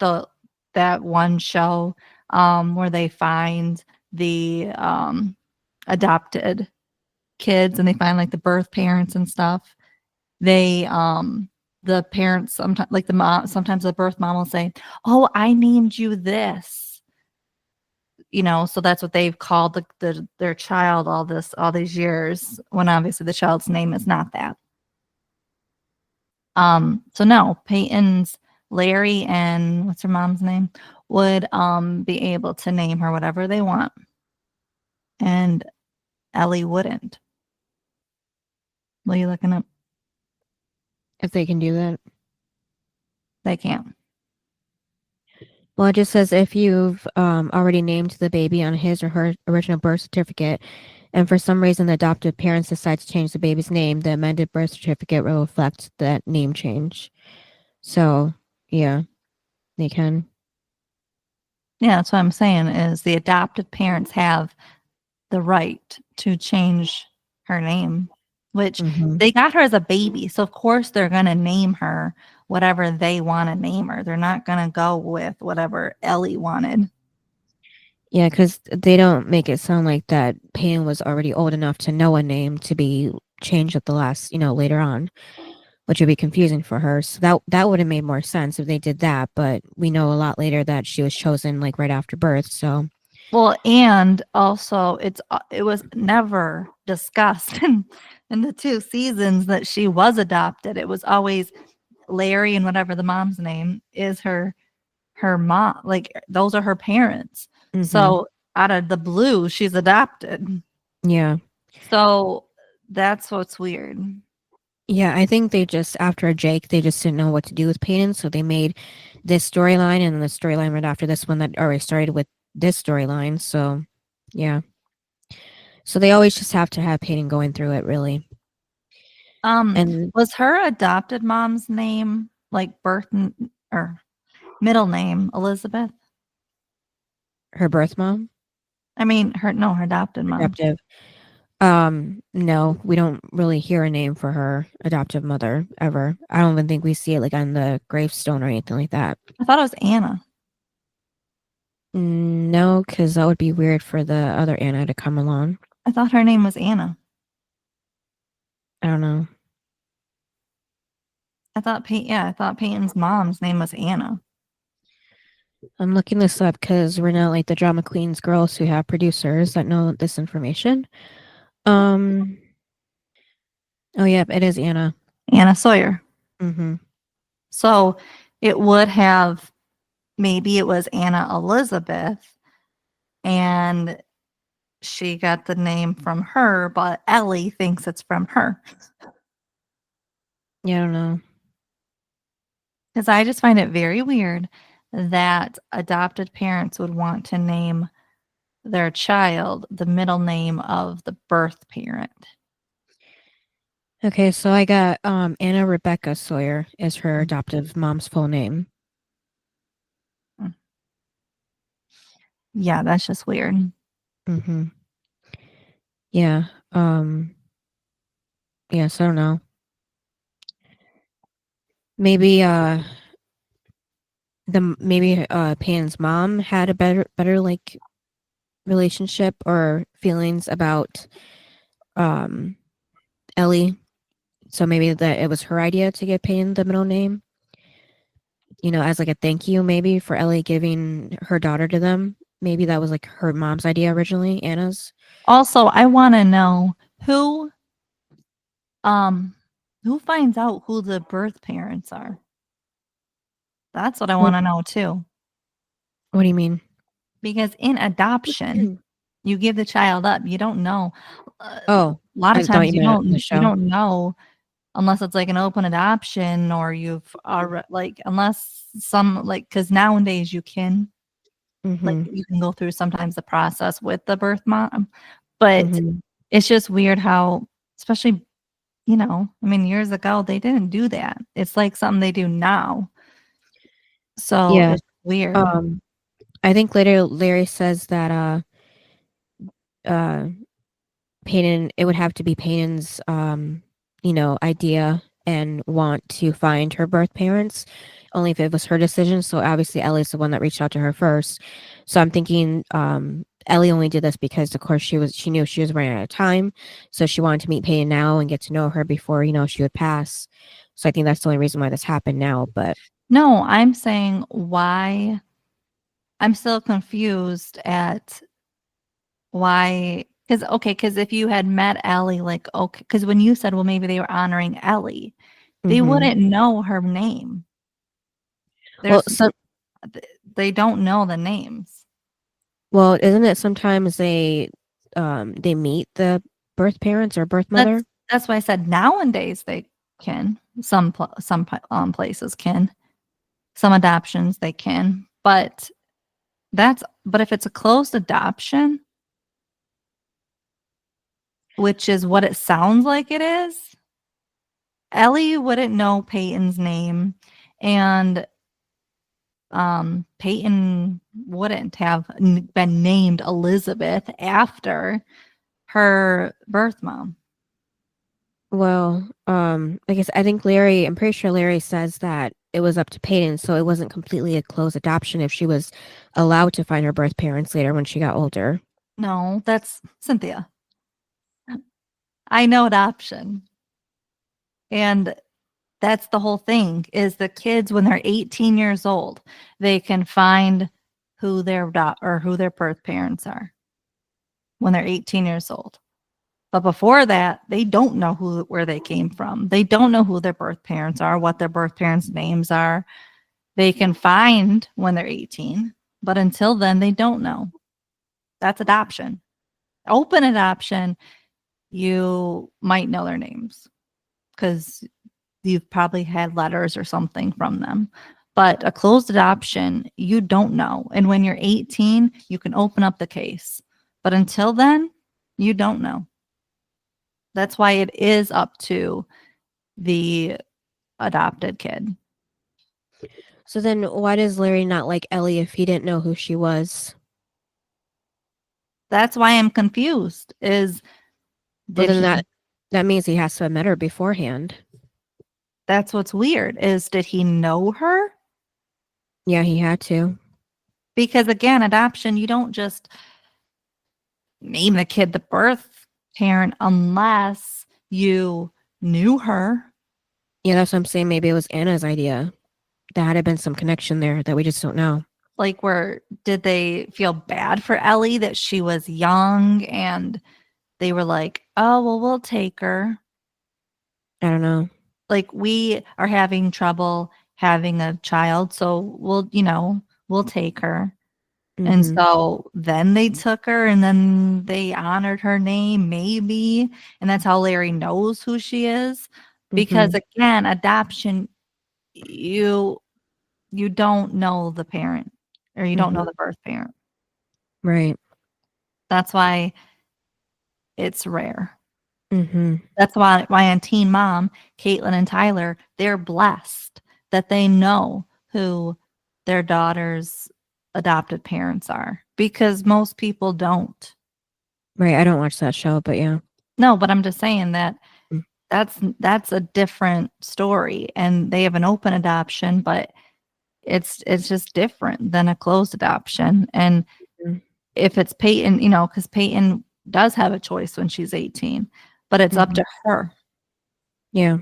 that one show where they find the adopted kids and they find like the birth parents and stuff, they the parents sometimes, like the mom, sometimes the birth mom will say, oh, I named you this, so that's what they've called their child all these years, when obviously the child's name is not that. So no, Peyton's Larry and what's her mom's name would be able to name her whatever they want, and Ellie wouldn't. What are you looking up? If they can do that. They can't. Well, it just says if you've already named the baby on his or her original birth certificate, and for some reason the adoptive parents decide to change the baby's name, the amended birth certificate will reflect that name change. So, yeah, they can. Yeah, that's what I'm saying is the adoptive parents have the right to change her name, which Mhm. they got her as a baby. So of course they're going to name her whatever they want to name her. They're not going to go with whatever Ellie wanted. Yeah, because they don't make it sound like that Payne was already old enough to know a name to be changed at the last, later on, which would be confusing for her. So that would have made more sense if they did that. But we know a lot later that she was chosen like right after birth. So Well, and also it was never discussed in the 2 seasons that she was adopted. It was always Larry and whatever the mom's name is her mom. Like those are her parents. mhm. So out of the blue, she's adopted. Yeah. So that's what's weird. Yeah, I think they just after Jake, they just didn't know what to do with Peyton, so they made this storyline and the storyline right after this one that already started with this storyline. So, yeah. So they always just have to have Peyton going through it, really. And Was her adopted mom's name like or middle name Elizabeth? her birth mom, I mean, her adopted mom. adoptive. No, we don't really hear a name for her adoptive mother ever. I don't even think we see it like on the gravestone or anything like that. I thought it was Anna. No, because that would be weird for the other Anna to come along. I thought her name was Anna. I don't know. I thought Peyton's mom's name was Anna. I'm looking this up because we're not like the drama queens girls who have producers that know this information. Um. Oh, yeah, it is Anna. Anna Sawyer. Mm-hmm. So it would have, maybe it was Anna Elizabeth, and she got the name from her, but Ellie thinks it's from her. Yeah, I don't know. Because I just find it very weird that adopted parents would want to name their child the middle name of the birth parent. Okay, so I got Anna Rebecca Sawyer is her adoptive mom's full name. Yeah, that's just weird. Mm-hmm. Yeah. Yes, I don't know. Maybe Peyton's mom had a better like relationship or feelings about Ellie. So maybe that it was her idea to give Peyton the middle name. You know, as like a thank you, maybe for Ellie giving her daughter to them. Maybe that was like her mom's idea originally, Anna's. Also, I want to know um who finds out who the birth parents are. That's what I want to know too. What do you mean? Because in adoption, you give the child up. You don't know. Oh, A lot of I thought times you meant the you show. don't know unless it's like an open adoption or you've already like unless some like because nowadays you can like Mm-hmm. you can go through sometimes the process with the birth mom, but Mm-hmm. it's just weird how especially I mean years ago they didn't do that. It's like something they do now. So Yeah. it's weird. I think later Larry says that uh Peyton, it would have to be Peyton's idea and want to find her birth parents, only if it was her decision. So obviously Ellie's the one that reached out to her first. So I'm thinking Ellie only did this because of course she knew she was running out of time. So she wanted to meet Peyton now and get to know her before, she would pass. So I think that's the only reason why this happened now. But No, I'm saying why I'm still confused at why because if you had met Ellie, like, okay, because when you said, well, maybe they were honoring Ellie, they mhm. wouldn't know her name. well There's some they don't know the names. well, isn't it sometimes they meet the birth parents or birth That's mother? that's why I said nowadays they can. Some places can. Some adoptions they can, but if it's a closed adoption, which is what it sounds like it is, Ellie wouldn't know Peyton's name, and Peyton wouldn't have been named Elizabeth after her birth mom. Well, I guess I think I'm pretty sure Larry says that it was up to Peyton, so it wasn't completely a closed adoption if she was allowed to find her birth parents later when she got older. No, that's Cynthia. I know adoption. And that's the whole thing is the kids when they're 18 years old, they can find who who their birth parents are when they're 18 years old. But before that, they don't know where they came from. They don't know who their birth parents are, what their birth parents' names are. They can find when they're 18, but until then, they don't know. That's adoption. Open adoption, you might know their names because you've probably had letters or something from them. But a closed adoption, you don't know. And when you're 18, you can open up the case. But until then, you don't know. That's why it is up to the adopted kid. So then why does Larry not like Ellie if he didn't know who she was? That's why I'm confused. Well, Did then he that means he has to have met her beforehand. That's what's weird. Did he know her? Yeah, he had to. Because again, adoption, you don't just name the kid the birth parent unless you knew her. Yeah, that's what I'm saying. Maybe it was Anna's idea. There had to been some connection there that we just don't know. Like, where did they feel bad for Ellie that she was young and they were like, oh, well, we'll take her. I don't know. Like, we are having trouble having a child, so we'll take her. And Mhm. so then they took her and then they honored her name, maybe. And that's how Larry knows who she is. Because Mhm. again, adoption, you don't know the parent or you don't know Mhm. the birth parent. Right. That's why it's rare. Mhm. That's why on Teen Mom, Caitlin and Tyler, they're blessed that they know who their daughter's adopted parents are because most people don't. Right. I don't watch that show, but yeah. No, but I'm just saying that Mm. that's a different story and they have an open adoption, but it's just different than a closed adoption. And Mhm. if it's Peyton, because Peyton does have a choice when she's 18, but it's up Mhm. to her. Yeah.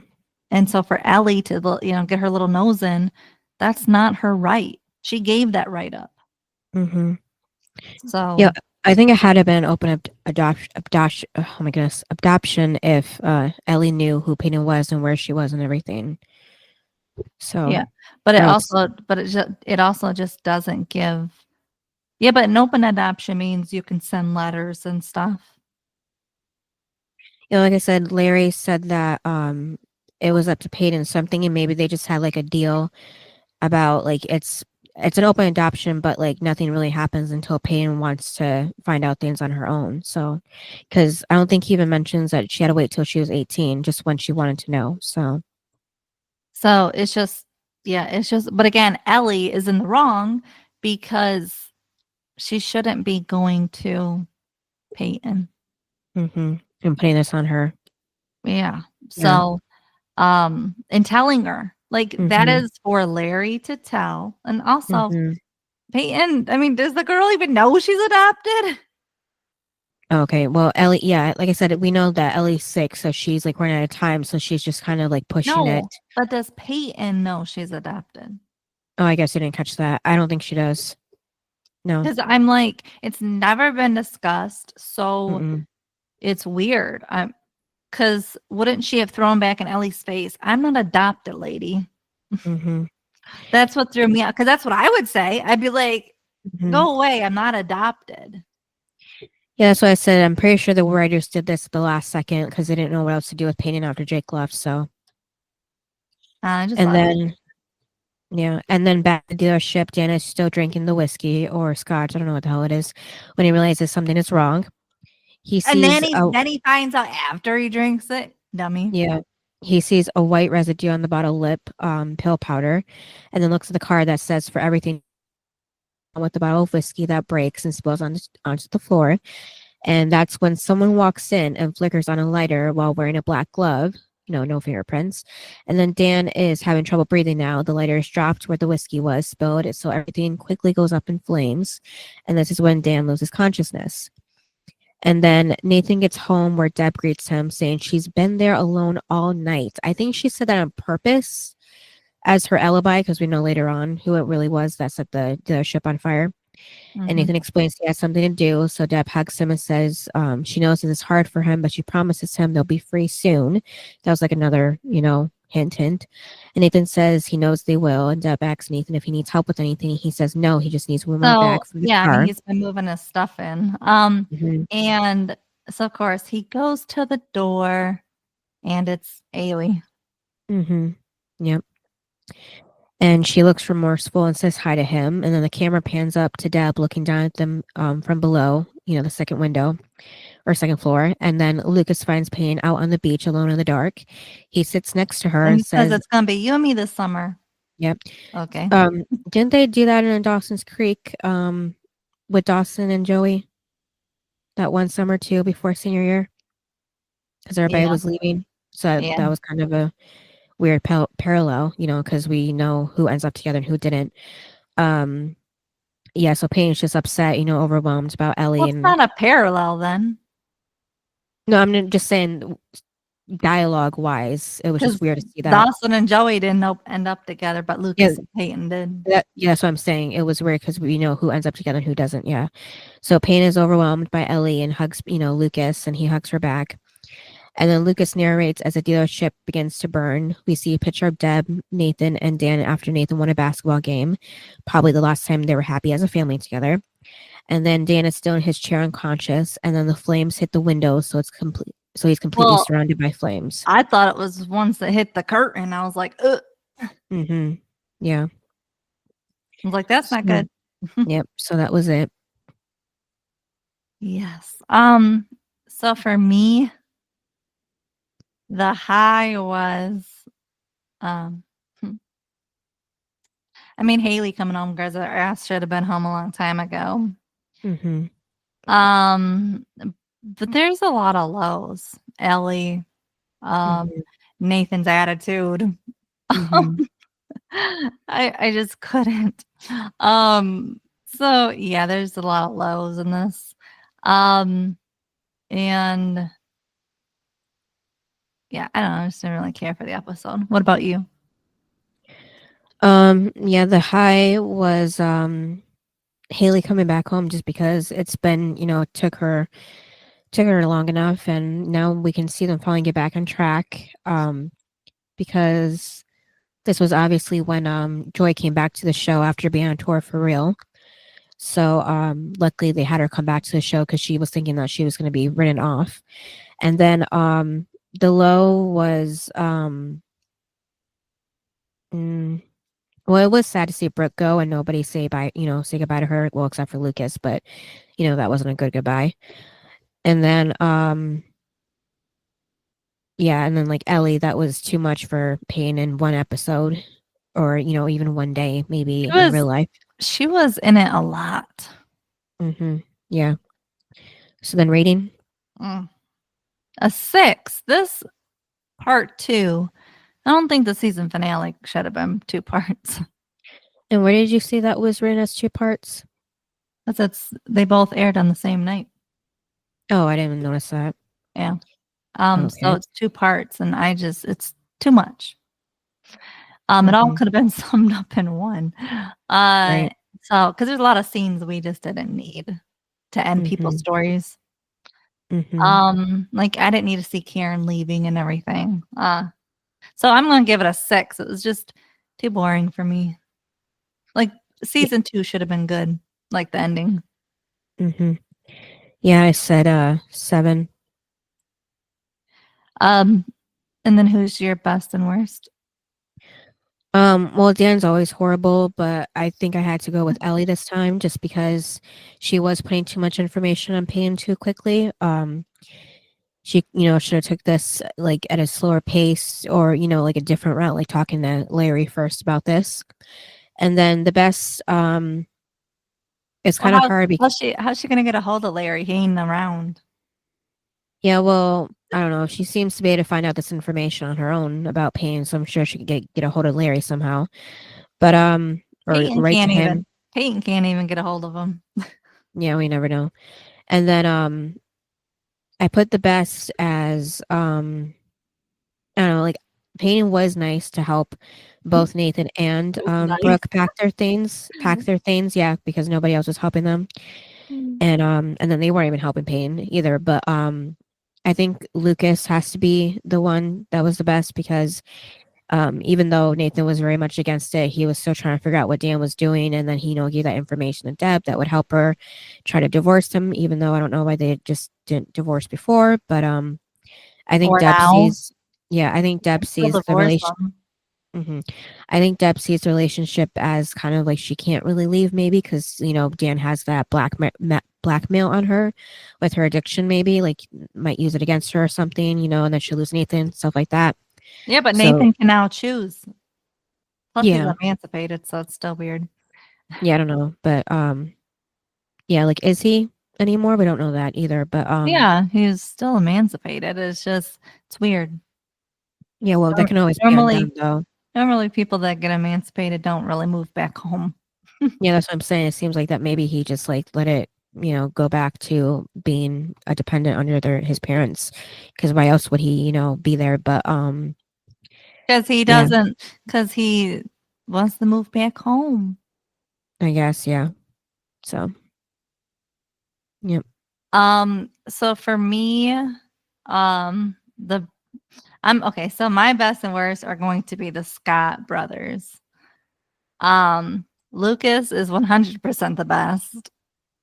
And so for Ellie to, get her little nose in, that's not her right. She gave that right up. Mhm. Yeah. So I think it had to been open adoption. Oh my goodness, adoption. If Ellie knew who Peyton was and where she was and everything. So yeah, but I would. it also just doesn't give. Yeah, but an open adoption means you can send letters and stuff. Like I said, Larry said that it was up to Peyton something, and maybe they just had like a deal about like it's an open adoption, but like nothing really happens until Peyton wants to find out things on her own. So, because I don't think he even mentions that she had to wait till she was 18, just when she wanted to know. So, So it's just, yeah, it's just, but again, Ellie is in the wrong because she shouldn't be going to Peyton. and putting this on her. Yeah. Yeah. So, and telling her, like, that Mm-hmm. is for Larry to tell. And also, Mm-hmm. Peyton, I mean, does the girl even know she's adopted? Okay. Well, Ellie, yeah, like I said, we know that Ellie's sick, so she's like running out of time, so she's just kind of like pushing it. No, but does Peyton know she's adopted? Oh, I guess you didn't catch that. I don't think she does. No. Because I'm like, it's never been discussed. So Mm-mm. it's weird. Because wouldn't she have thrown back in Ellie's face? I'm not adopted, lady. Mm-hmm. That's what threw me out. Because that's what I would say. I'd be like, Mm-hmm. go away. I'm not adopted. Yeah, that's what I said. I'm pretty sure the writers did this at the last second because they didn't know what else to do with Peyton after Jake left. So, I just and love it. then, yeah, and then back at the dealership, Dan is still drinking the whiskey or scotch. I don't know what the hell it is. When he realizes something is wrong, he And sees then he finds out after he drinks it. Dummy. yeah, he sees a white residue on the bottle lip, pill powder, and then looks at the card that says for everything with the bottle of whiskey that breaks and spills onto the floor. And that's when someone walks in and flickers on a lighter while wearing a black glove. No fingerprints. And then Dan is having trouble breathing now. The lighter is dropped where the whiskey was spilled, so everything quickly goes up in flames. And this is when Dan loses consciousness. And then Nathan gets home where Deb greets him, saying she's been there alone all night. I think she said that on purpose as her alibi, because we know later on who it really was that set the ship on fire. And Mhm. Nathan explains he has something to do. So Deb hugs him and says she knows this is hard for him, but she promises him they'll be free soon. That was like another, hint. And Nathan says he knows they will. And Deb asks Nathan if he needs help with anything. He says no, he just needs one more So bag from the yeah, I mean, car. he's been moving his stuff in. Mm-hmm. And so of course he goes to the door and it's Ailey. Mm-hmm. Yep. And she looks remorseful and says hi to him. And then the camera pans up to Deb looking down at them from below, the second window or second floor. And then Lucas finds Payne out on the beach alone in the dark. He sits next to her And and he says says, it's gonna be you and me this summer. yep. Okay. Didn't they do that in Dawson's Creek with Dawson and Joey that one summer too before senior year? Because everybody Yeah. was leaving. So Yeah. that was kind of a weird parallel, because we know who ends up together and who didn't. Yeah, so Payne's just upset, overwhelmed about Ellie. Well, it's And not a parallel then. no, I'm just saying dialogue wise, it was Because just weird to see that. Dawson and Joey didn't end up together, but Lucas and Peyton did. That's what I'm saying. It was weird because we know who ends up together and who doesn't. Yeah. So Payne is overwhelmed by Ellie and hugs, Lucas, and he hugs her back. And then Lucas narrates as the dealership begins to burn. We see a picture of Deb, Nathan, and Dan after Nathan won a basketball game, probably the last time they were happy as a family together. And then Dan is still in his chair unconscious, and then the flames hit the window, so it's complete. So he's completely surrounded by flames. I thought it was ones that hit the curtain. I was like, ugh. Mm-hmm. Yeah. I was like, that's not good. Yep. So that was it. Yes. So for me, the high was, I mean, Haley coming home because her ass should have been home a long time ago. Mm-hmm. But there's a lot of lows. Ellie, Nathan's attitude. Mm-hmm. I just couldn't. So yeah, there's a lot of lows in this. And yeah, I don't know. I just didn't really care for the episode. What about you? Yeah, the high was Haley coming back home just because it's been, took her long enough, and now we can see them finally get back on track. Because this was obviously when Joy came back to the show after being on tour for real. So luckily they had her come back to the show because she was thinking that she was going to be written off. And then the low was well, it was sad to see Brooke go and nobody say goodbye to her, well, except for Lucas, but that wasn't a good goodbye. And then yeah, and then like Ellie, that was too much for Payne in one episode, or even one day, maybe in real life. She was in it a lot. Mm-hmm. Yeah. So then rating? A 6. This part 2. I don't think the season finale should have been 2 parts. And where did you see that was written as 2 parts? They both aired on the same night. Oh, I didn't even notice that. Yeah. Okay. So it's 2 parts, and it's too much. It all could have been summed up in one. Right. So, because there's a lot of scenes we just didn't need to end people's stories. Like I didn't need to see Karen leaving and everything. So I'm gonna give it a 6. It was just too boring for me. Like season 2 should have been good, like the ending. Yeah, I said 7. And then who's your best and worst? Well, Dan's always horrible, but I think I had to go with Ellie this time just because she was putting too much information on Payne too quickly. She, should have took this like at a slower pace, or like a different route, like talking to Larry first about this. And then the best, it's kind of hard because how's she gonna get a hold of Larry? He ain't around. Yeah, well, I don't know. She seems to be able to find out this information on her own about Payne, so I'm sure she could get a hold of Larry somehow. But or write to him. Peyton can't even get a hold of him. Yeah, we never know. And then I put the best as I don't know, like Payne was nice to help both Nathan and Brooke pack their things, yeah, because nobody else was helping them. And then they weren't even helping Payne either. But I think Lucas has to be the one that was the best because even though Nathan was very much against it, he was still trying to figure out what Dan was doing, and then he gave that information to Deb that would help her try to divorce him, even though I don't know why they just didn't divorce before. But I think Deb sees the relationship. I think Deb sees the relationship as kind of like she can't really leave, maybe because Dan has that blackmail on her with her addiction, maybe like might use it against her or something, and then she'll lose Nathan, stuff like that. Yeah, but Nathan can now choose. Plus he's emancipated, so it's still weird. Yeah, I don't know, but yeah, like is he anymore? We don't know that either. But yeah, he's still emancipated. It's weird. Yeah, well, that can always be undone, though. Normally, people that get emancipated don't really move back home. Yeah, that's what I'm saying. It seems like that maybe he just like let it go back to being a dependent under his parents, because why else would he, be there? But Because he yeah, doesn't, because he wants to move back home. I guess, yeah. So, yep. So for me, the I'm okay. So my best and worst are going to be the Scott brothers. Lucas is 100% the best.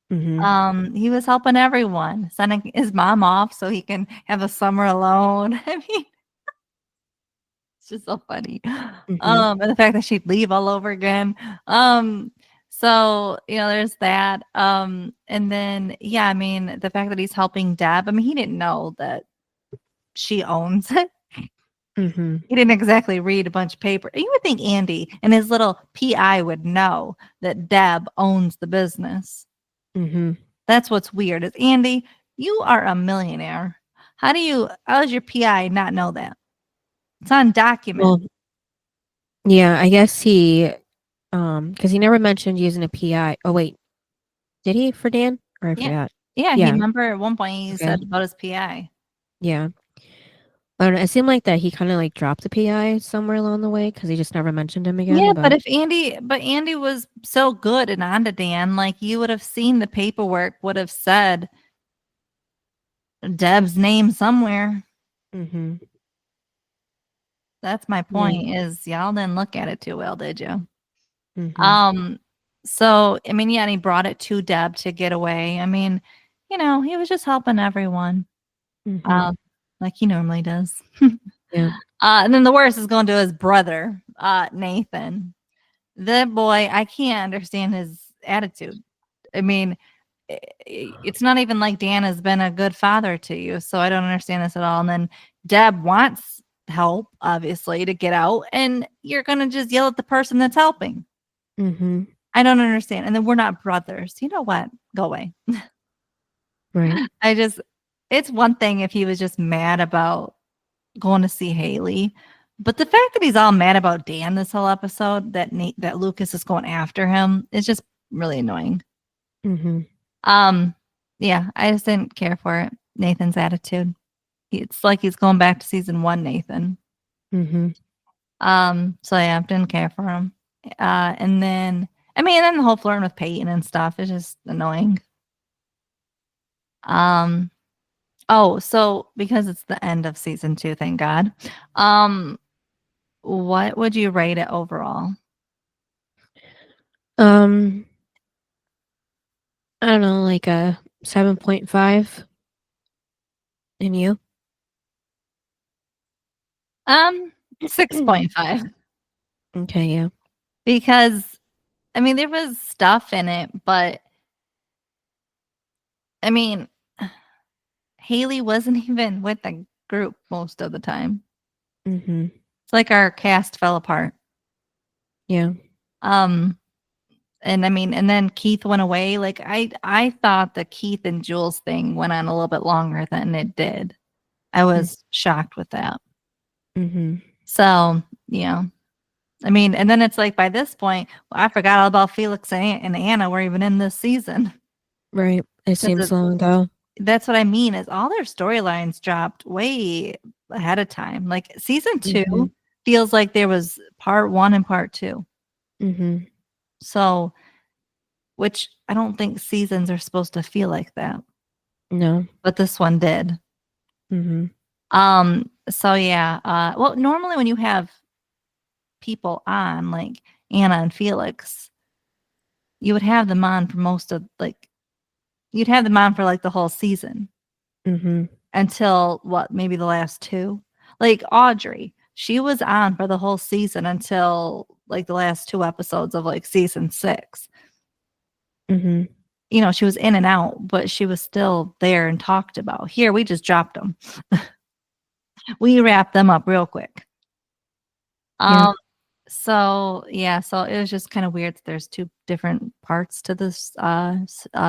He was helping everyone, sending his mom off so he can have a summer alone. I mean, it's just so funny. And the fact that she'd leave all over again. So there's that. And then I mean, the fact that he's helping Deb. I mean, he didn't know that she owns it. He didn't exactly read a bunch of paper. You would think Andy and his little PI would know that Deb owns the business. That's what's weird. Is Andy, you are a millionaire. How does your PI not know that? It's on document. Well, yeah, I guess he, because he never mentioned using a PI. Oh wait, did he for Dan? Or I forgot. Yeah, he Yeah. remember at one point he Okay. said about his PI. Yeah. I don't know. It seemed like that he kind of like dropped the PI somewhere along the way because he just never mentioned him again. Yeah, but Andy was so good and on to Dan, like you would have seen the paperwork would have said Deb's name somewhere. That's my point. Is y'all didn't look at it too well, did you? So I mean, and he brought it to Deb to get away. I mean, he was just helping everyone, like he normally does. Yeah. And then the worst is going to his brother, Nathan. That boy, I can't understand his attitude. I mean, it's not even like Dan has been a good father to you, so I don't understand this at all. And then Deb wants help, obviously, to get out, and you're gonna just yell at the person that's helping. I don't understand. And then we're not brothers. You know what? Go away. Right. It's one thing if he was just mad about going to see Haley, but the fact that he's all mad about Dan this whole episode, that Lucas is going after him, is just really annoying. Yeah, I just didn't care for it. Nathan's attitude. It's like he's going back to season 1, Nathan. So I didn't care for him. And then the whole flirting with Peyton and stuff is just annoying. So because it's the end of season 2, thank God. What would you rate it overall? I don't know, like a 7.5. And you? 6.5. Okay, yeah. Because there was stuff in it, but Haley wasn't even with the group most of the time. It's like our cast fell apart. Yeah. And then Keith went away. Like I thought the Keith and Jules thing went on a little bit longer than it did. I was shocked with that. So, and then it's like by this point, I forgot all about Felix and Anna were even in this season. Right. It seems long ago. That's what I mean, is all their storylines dropped way ahead of time. Like season 2 feels like there was part 1 and part 2. So, which I don't think seasons are supposed to feel like that. No. But this one did. So yeah. Well, normally when you have people on like Anna and Felix, you would have them on for you'd have them on for like the whole season. Until maybe the last 2. Like Audrey, she was on for the whole season until like the last 2 episodes of like season 6. She was in and out, but she was still there and talked about. Here, we just dropped them. We wrapped them up real quick. So it was just kind of weird that there's 2 different parts to this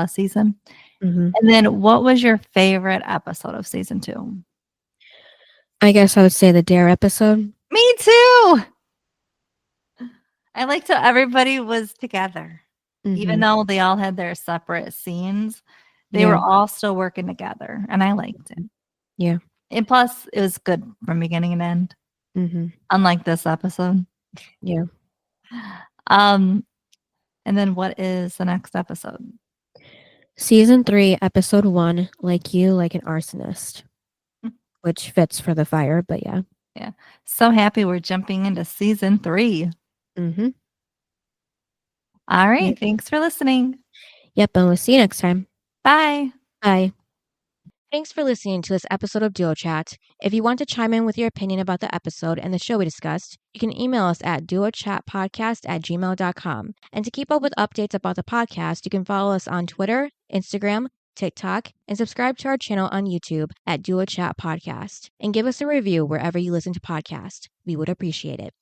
season. And then what was your favorite episode of season 2? I guess I would say the Dare episode. Me too. I liked how everybody was together. Even Mhm. though they all had their separate scenes, they were all still working together, and I liked it. Yeah. And plus, it was good from beginning and end, Mhm. unlike this episode. Yeah. And then what is the next episode? Season 3, episode 1, Like You, Like an Arsonist, which fits for the fire, but yeah. Yeah. So happy we're jumping into season 3. Mhm. All right. Yep. Thanks for listening. Yep, and we'll see you next time. Bye. Bye. Thanks for listening to this episode of Duo Chat. If you want to chime in with your opinion about the episode and the show we discussed, you can email us at duochatpodcast@gmail.com. And to keep up with updates about the podcast, you can follow us on Twitter, Instagram, TikTok, and subscribe to our channel on YouTube at Duo Chat Podcast. And give us a review wherever you listen to podcasts. We would appreciate it.